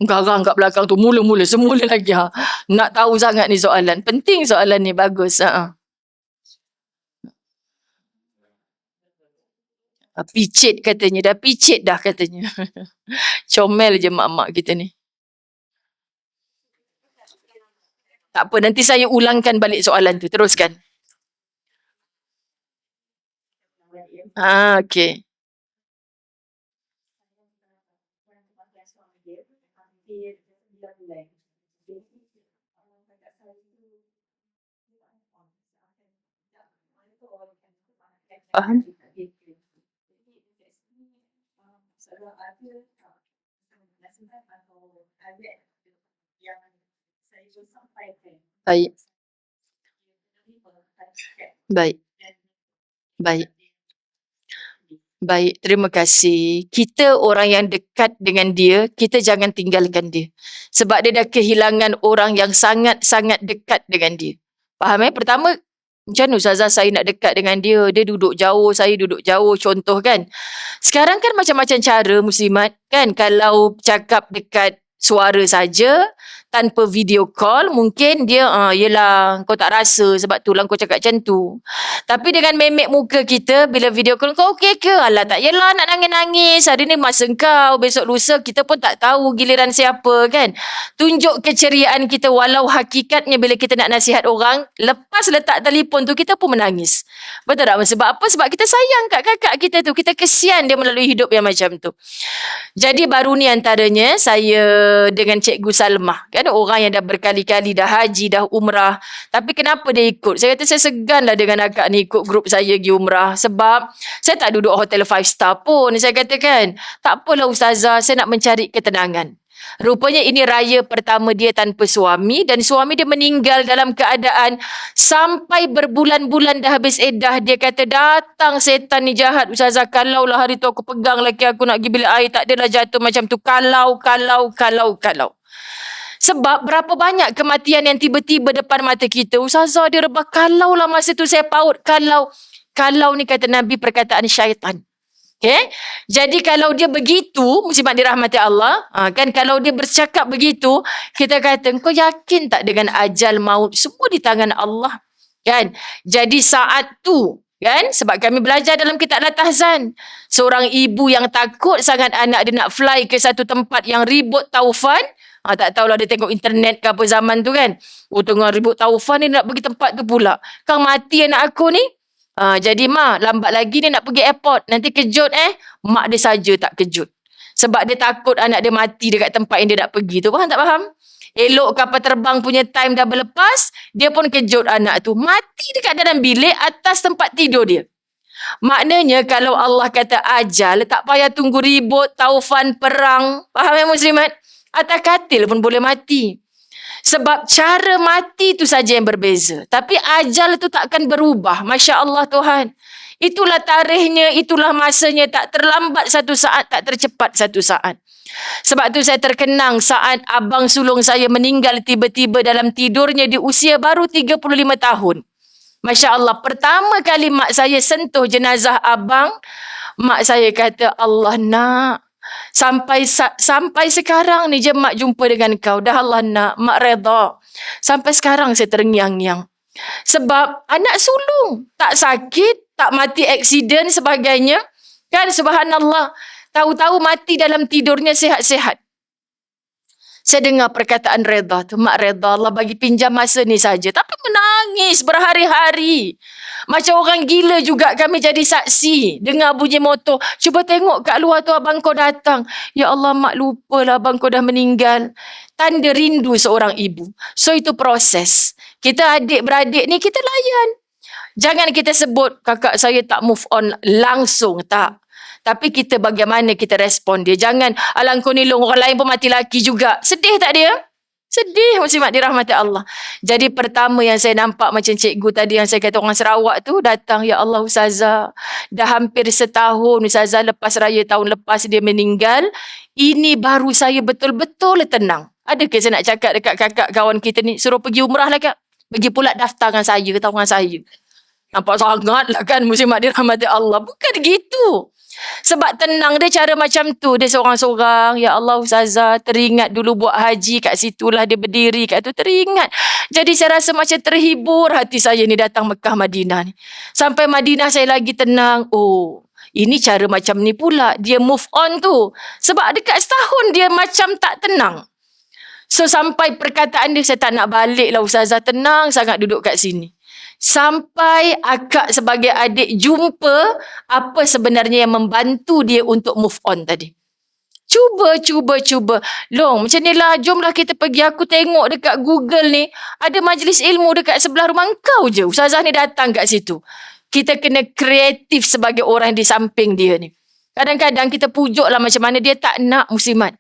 Garang kat belakang tu. Mula-mula. Semula lagi. Nak tahu sangat ni soalan. Penting soalan ni. Bagus. Picit katanya. Dah picit dah katanya. Comel je mak-mak kita ni. Tak apa. Nanti saya ulangkan balik soalan tu. Teruskan. Okey. Faham? Baik. Baik. Baik. Baik, terima kasih. Kita orang yang dekat dengan dia, kita jangan tinggalkan dia. Sebab dia dah kehilangan orang yang sangat-sangat dekat dengan dia. Faham Pertama, macam mana Ustazah saya nak dekat dengan dia? Dia duduk jauh, saya duduk jauh, contoh kan. Sekarang kan macam-macam cara muslimat kan. Kalau cakap dekat suara saja, tanpa video call, mungkin dia, yelah, kau tak rasa sebab tu lah kau cakap macam tu. Tapi dengan memek muka kita, bila video call, kau okey ke? Alah, tak yelah nak nangis-nangis. Hari ni masa kau, besok lusa, kita pun tak tahu giliran siapa kan. Tunjuk keceriaan kita walau hakikatnya bila kita nak nasihat orang, lepas letak telefon tu, kita pun menangis. Betul tak? Sebab apa? Sebab kita sayang kat kakak kita tu. Kita kesian dia melalui hidup yang macam tu. Jadi baru ni antaranya, saya dengan Cikgu Salmah. Kan orang yang dah berkali-kali dah haji, dah umrah. Tapi kenapa dia ikut? Saya kata saya segan lah dengan akak ni ikut grup saya pergi umrah. Sebab saya tak duduk hotel 5 star pun. Saya katakan, tak apalah ustazah, saya nak mencari ketenangan. Rupanya ini raya pertama dia tanpa suami. Dan suami dia meninggal dalam keadaan sampai berbulan-bulan dah habis edah. Dia kata, datang setan ni jahat ustazah. Kalaulah hari tu aku pegang laki aku nak pergi bilik air, tak adalah jatuh macam tu. Kalau. Sebab berapa banyak kematian yang tiba-tiba depan mata kita. Ustazah dia rebah, kalau lah masa tu saya paut. Kalau ni kata Nabi perkataan syaitan. Okay? Jadi kalau dia begitu, muslimat dirahmati Allah, kan kalau dia bercakap begitu, kita kata, kau yakin tak dengan ajal maut semua di tangan Allah? Kan? Jadi saat tu, kan? Sebab kami belajar dalam kitab Al-Tahzan. Seorang ibu yang takut sangat anak dia nak fly ke satu tempat yang ribut taufan. Tak tahulah dia tengok internet ke apa zaman tu kan. Tengah ribut taufan ni nak pergi tempat tu pula. Kang mati anak aku ni. Jadi mak, lambat lagi dia nak pergi airport. Nanti kejut mak dia saja tak kejut. Sebab dia takut anak dia mati dekat tempat yang dia nak pergi tu. Faham tak faham? Elok kapal terbang punya time dah berlepas, dia pun kejut anak tu. Mati dekat dalam bilik atas tempat tidur dia. Maknanya kalau Allah kata ajal, tak payah tunggu ribut, taufan, perang. Faham ya muslimat? Atas katil pun boleh mati. Sebab cara mati tu saja yang berbeza. Tapi ajal tu takkan berubah. Masya Allah Tuhan. Itulah tarikhnya, itulah masanya. Tak terlambat satu saat, tak tercepat satu saat. Sebab tu saya terkenang saat abang sulung saya meninggal tiba-tiba dalam tidurnya di usia baru 35 tahun. Masya Allah, pertama kali mak saya sentuh jenazah abang, mak saya kata, Allah nak. Sampai sekarang ni je mak jumpa dengan kau. Dah Allah nak, mak redha. Sampai sekarang saya terngiang-ngiang. Sebab anak sulung. Tak sakit, tak mati aksiden sebagainya. Kan subhanallah. Tahu-tahu mati dalam tidurnya sihat-sihat. Saya dengar perkataan redha tu. Mak redha, Allah bagi pinjam masa ni saja. Tapi menangis berhari-hari. Macam orang gila juga kami jadi saksi. Dengar bunyi motor. Cuba tengok kat luar tu abang kau datang. Ya Allah, mak lupa lah abang kau dah meninggal. Tanda rindu seorang ibu. So itu proses. Kita adik-beradik ni kita layan. Jangan kita sebut kakak saya tak move on langsung. Tak. Tapi kita bagaimana kita respon dia. Jangan, alang kau ni long, orang lain pun mati laki juga. Sedih tak dia? Sedih muslimat dirahmati Allah. Jadi pertama yang saya nampak macam cikgu tadi yang saya kata orang Sarawak tu datang. Ya Allah Ustazah, dah hampir setahun Ustazah lepas raya tahun lepas dia meninggal. Ini baru saya betul-betul tenang. Adakah saya nak cakap dekat kakak kawan kita ni, suruh pergi umrah lah kak. Pergi pula daftar dengan saya, tahu dengan saya. Nampak sangat lah kan muslimat dirahmati Allah. Bukan gitu. Sebab tenang dia cara macam tu. Dia seorang-seorang. Ya Allah Ustazah, teringat dulu buat haji kat situlah dia berdiri kat tu. Teringat. Jadi saya rasa macam terhibur hati saya ni datang Mekah Madinah ni. Sampai Madinah saya lagi tenang. Oh, ini cara macam ni pula. Dia move on tu. Sebab dekat setahun dia macam tak tenang. So sampai perkataan dia, saya tak nak balik lah Ustazah. Tenang sangat duduk kat sini. Sampai akak sebagai adik jumpa apa sebenarnya yang membantu dia untuk move on tadi. Cuba. Long, macam ni lah. Jomlah kita pergi. Aku tengok dekat Google ni. Ada majlis ilmu dekat sebelah rumah kau je. Ustazah ni datang kat situ. Kita kena kreatif sebagai orang di samping dia ni. Kadang-kadang kita pujuk lah macam mana dia tak nak muslimat.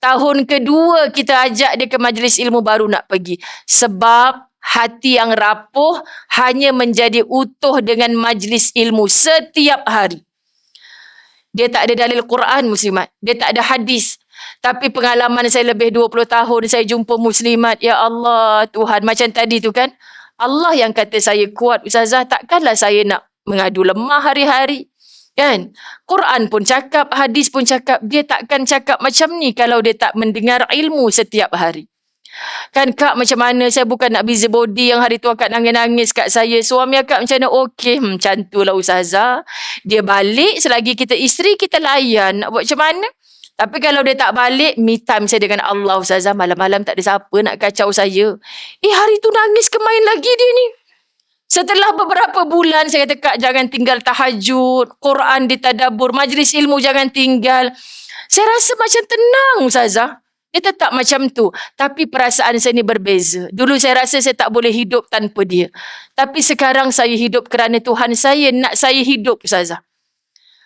Tahun kedua kita ajak dia ke majlis ilmu baru nak pergi. Sebab hati yang rapuh hanya menjadi utuh dengan majlis ilmu setiap hari. Dia tak ada dalil Quran muslimat. Dia tak ada hadis. Tapi pengalaman saya lebih 20 tahun saya jumpa muslimat. Ya Allah Tuhan. Macam tadi tu kan. Allah yang kata saya kuat Ustazah. Takkanlah saya nak mengadu lemah hari-hari. Kan? Quran pun cakap, hadis pun cakap. Dia takkan cakap macam ni kalau dia tak mendengar ilmu setiap hari. Kan kak macam mana, saya bukan nak busy body yang hari tu akak nangis-nangis kat saya. Suami akak macam mana? Okey, macam tu lah Ustazah. Dia balik, selagi kita isteri, kita layan. Nak buat macam mana? Tapi kalau dia tak balik, me time saya dengan Allah Ustazah. Malam-malam tak ada siapa nak kacau saya. Hari tu nangis kemain lagi dia ni. Setelah beberapa bulan, saya kata kak jangan tinggal tahajud. Quran ditadabur, majlis ilmu jangan tinggal. Saya rasa macam tenang Ustazah. Dia tetap macam tu. Tapi perasaan saya ni berbeza. Dulu saya rasa saya tak boleh hidup tanpa dia. Tapi sekarang saya hidup kerana Tuhan saya nak saya hidup Ustazah.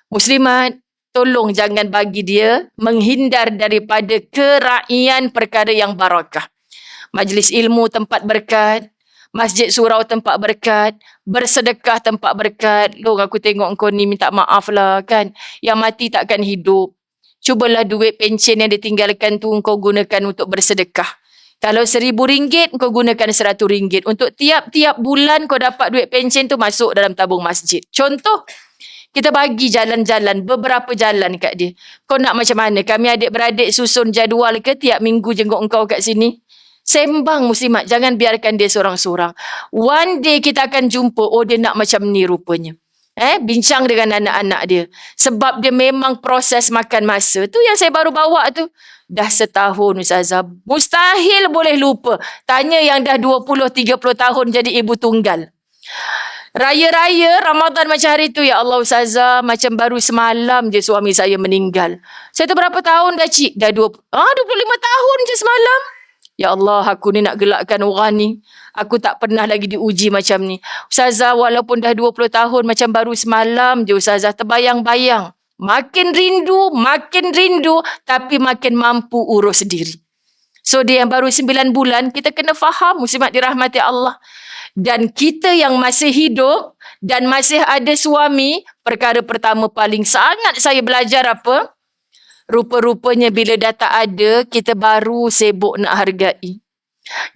Muslimat, tolong jangan bagi dia menghindar daripada keraian perkara yang barakah. Majlis ilmu tempat berkat. Masjid surau tempat berkat. Bersedekah tempat berkat. Loh, aku tengok kau ni minta maaf lah kan. Yang mati takkan hidup. Cubalah duit pencen yang ditinggalkan tu kau gunakan untuk bersedekah. Kalau RM1,000, kau gunakan RM100. Untuk tiap-tiap bulan kau dapat duit pencen tu masuk dalam tabung masjid. Contoh, Kita bagi jalan-jalan, beberapa jalan kat dia. Kau nak macam mana? Kami adik-beradik susun jadual ke tiap minggu jenguk engkau kat sini? Sembang muslimat, jangan biarkan dia seorang-seorang. One day kita akan jumpa, oh dia nak macam ni rupanya. Bincang dengan anak-anak dia. Sebab dia memang proses makan masa. Tu yang saya baru bawa tu. Dah setahun Ustazah. Mustahil boleh lupa. Tanya yang dah 20-30 tahun jadi ibu tunggal. Raya-raya Ramadan macam hari tu, ya Allah Ustazah, macam baru semalam je suami saya meninggal. Saya tu berapa tahun dah cik? Dah 25 tahun je semalam. Ya Allah, aku ni nak gelakkan orang ni. Aku tak pernah lagi diuji macam ni. Ustazah, walaupun dah 20 tahun macam baru semalam je Ustazah, terbayang-bayang. Makin rindu, tapi makin mampu urus sendiri. So dia yang baru 9 bulan, kita kena faham muslimat dirahmati Allah. Dan kita yang masih hidup dan masih ada suami, perkara pertama paling sangat saya belajar apa? Rupa-rupanya bila dah tak ada, kita baru sibuk nak hargai.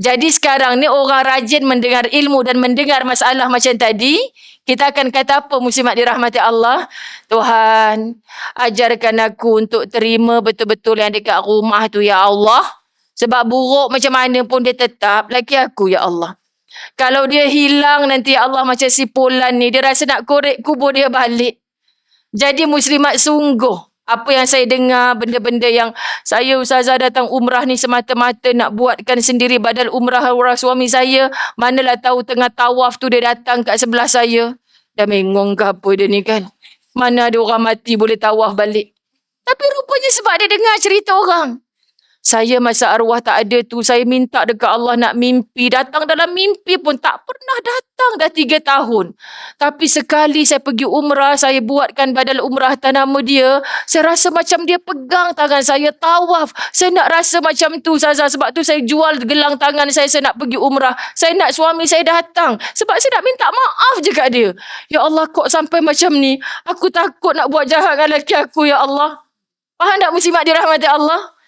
Jadi sekarang ni orang rajin mendengar ilmu dan mendengar masalah macam tadi, kita akan kata apa muslimat dirahmati Allah? Tuhan, ajarkan aku untuk terima betul-betul yang dekat rumah tu ya Allah. Sebab buruk macam mana pun dia tetap laki aku ya Allah. Kalau dia hilang nanti Allah macam si Polan ni, dia rasa nak korek kubur dia balik. Jadi muslimat sungguh, apa yang saya dengar, benda-benda yang saya Ustazah datang umrah ni semata-mata nak buatkan sendiri badal umrah suami saya. Manalah tahu tengah tawaf tu dia datang kat sebelah saya. Dah mengong ke apa dia ni kan. Mana ada orang mati boleh tawaf balik. Tapi rupanya sebab dia dengar cerita orang. Saya masa arwah tak ada tu, saya minta dekat Allah nak mimpi. Datang dalam mimpi pun tak pernah datang dah 3 tahun. Tapi sekali saya pergi umrah, saya buatkan badal umrah atas nama dia. Saya rasa macam dia pegang tangan saya tawaf. Saya nak rasa macam tu Ustazah. Sebab tu saya jual gelang tangan saya nak pergi umrah. Saya nak suami saya datang. Sebab saya nak minta maaf je kat dia. Ya Allah, kok sampai macam ni? Aku takut nak buat jahat dengan lelaki aku ya Allah. Faham tak muslimat dirahmati Allah?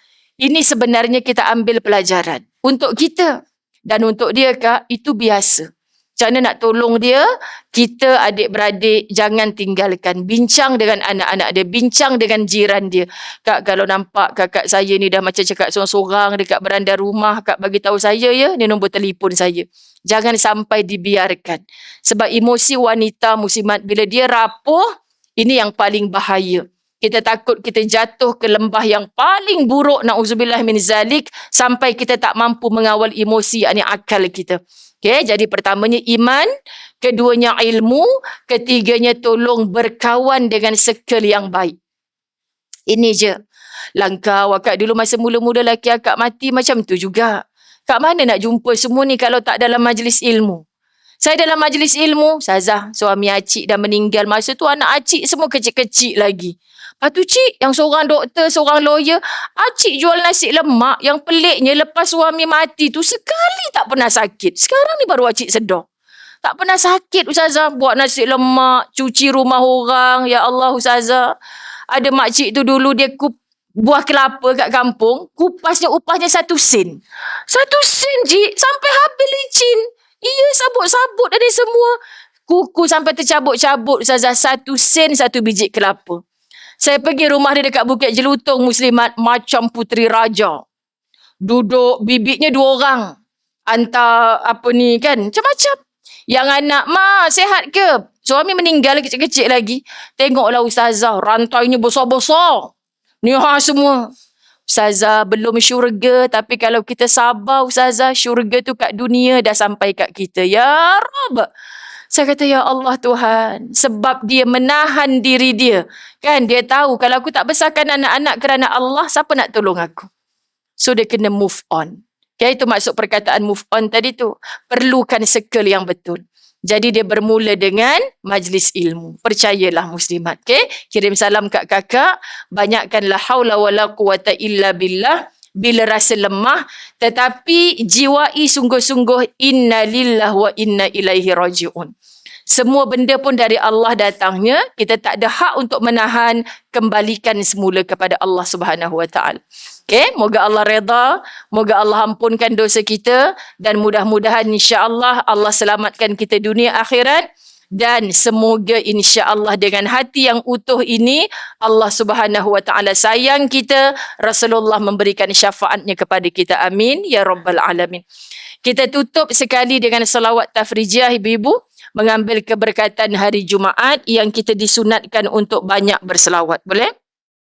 Ini sebenarnya kita ambil pelajaran. Untuk kita. Dan untuk dia Kak, itu biasa. Macam mana nak tolong dia? Kita adik-beradik jangan tinggalkan. Bincang dengan anak-anak dia. Bincang dengan jiran dia. Kak, kalau nampak kakak saya ni dah macam cakap sorang-sorang dekat beranda rumah, Kak bagi tahu saya ya, ni nombor telefon saya. Jangan sampai dibiarkan. Sebab emosi wanita muslimat bila dia rapuh, ini yang paling bahaya. Kita takut kita jatuh ke lembah yang paling buruk, na'udzubillah min zalik, sampai kita tak mampu mengawal emosi, yakni akal kita. Okay, jadi pertamanya iman, keduanya ilmu, ketiganya tolong berkawan dengan circle yang baik. Ini je. Langkah akak dulu masa mula-mula laki akak mati macam tu juga. Kat mana nak jumpa semua ni kalau tak dalam majlis ilmu? Saya dalam majlis ilmu, Ustazah, suami acik dah meninggal. Masa tu anak acik semua kecil-kecil lagi. Lepas tu cik, yang seorang doktor, seorang lawyer, acik jual nasi lemak. Yang peliknya lepas suami mati tu sekali tak pernah sakit. Sekarang ni baru acik sedar. Tak pernah sakit Ustazah. Buat nasi lemak, cuci rumah orang. Ya Allah Ustazah. Ada makcik tu dulu dia buah kelapa kat kampung. Kupasnya upahnya 1 sen. 1 sen cik, sampai habis licin. Iya, sabut-sabut ada semua. Kuku sampai tercabut-cabut Ustazah. 1 sen 1 biji kelapa. Saya pergi rumah dia dekat Bukit Jelutong muslimat, macam puteri raja. Duduk, bibitnya 2 orang. Hantar apa ni kan, macam-macam. Yang anak, Ma, sihat ke? Suami meninggal kecil-kecil lagi. Tengoklah Ustazah, rantainya besar-besar. Ni semua. Ustazah, belum syurga, tapi kalau kita sabar Ustazah, syurga tu kat dunia dah sampai kat kita. Ya Rabb. Saya kata, ya Allah Tuhan, sebab dia menahan diri dia. Kan, dia tahu kalau aku tak besarkan anak-anak kerana Allah, siapa nak tolong aku? So, dia kena move on. Okay, itu maksud perkataan move on tadi tu. Perlukan circle yang betul. Jadi, dia bermula dengan majlis ilmu. Percayalah muslimat. Okay, kirim salam kat kakak. Banyakkan la haula wa la quwata illa billah. Bila rasa lemah, tetapi jiwai sungguh-sungguh inna lillah wa inna ilaihi raji'un. Semua benda pun dari Allah datangnya, kita tak ada hak untuk menahan, kembalikan semula kepada Allah Subhanahu wa taala. Okay, moga Allah redha, moga Allah ampunkan dosa kita dan mudah-mudahan insya-Allah Allah selamatkan kita dunia akhirat Dan semoga insya-Allah dengan hati yang utuh ini Allah Subhanahu wa taala sayang kita, Rasulullah memberikan syafaatnya kepada kita. Amin ya rabbal alamin. Kita tutup sekali dengan salawat tafrijiyah ibu-ibu, mengambil keberkatan hari Jumaat yang kita disunatkan untuk banyak berselawat. Boleh?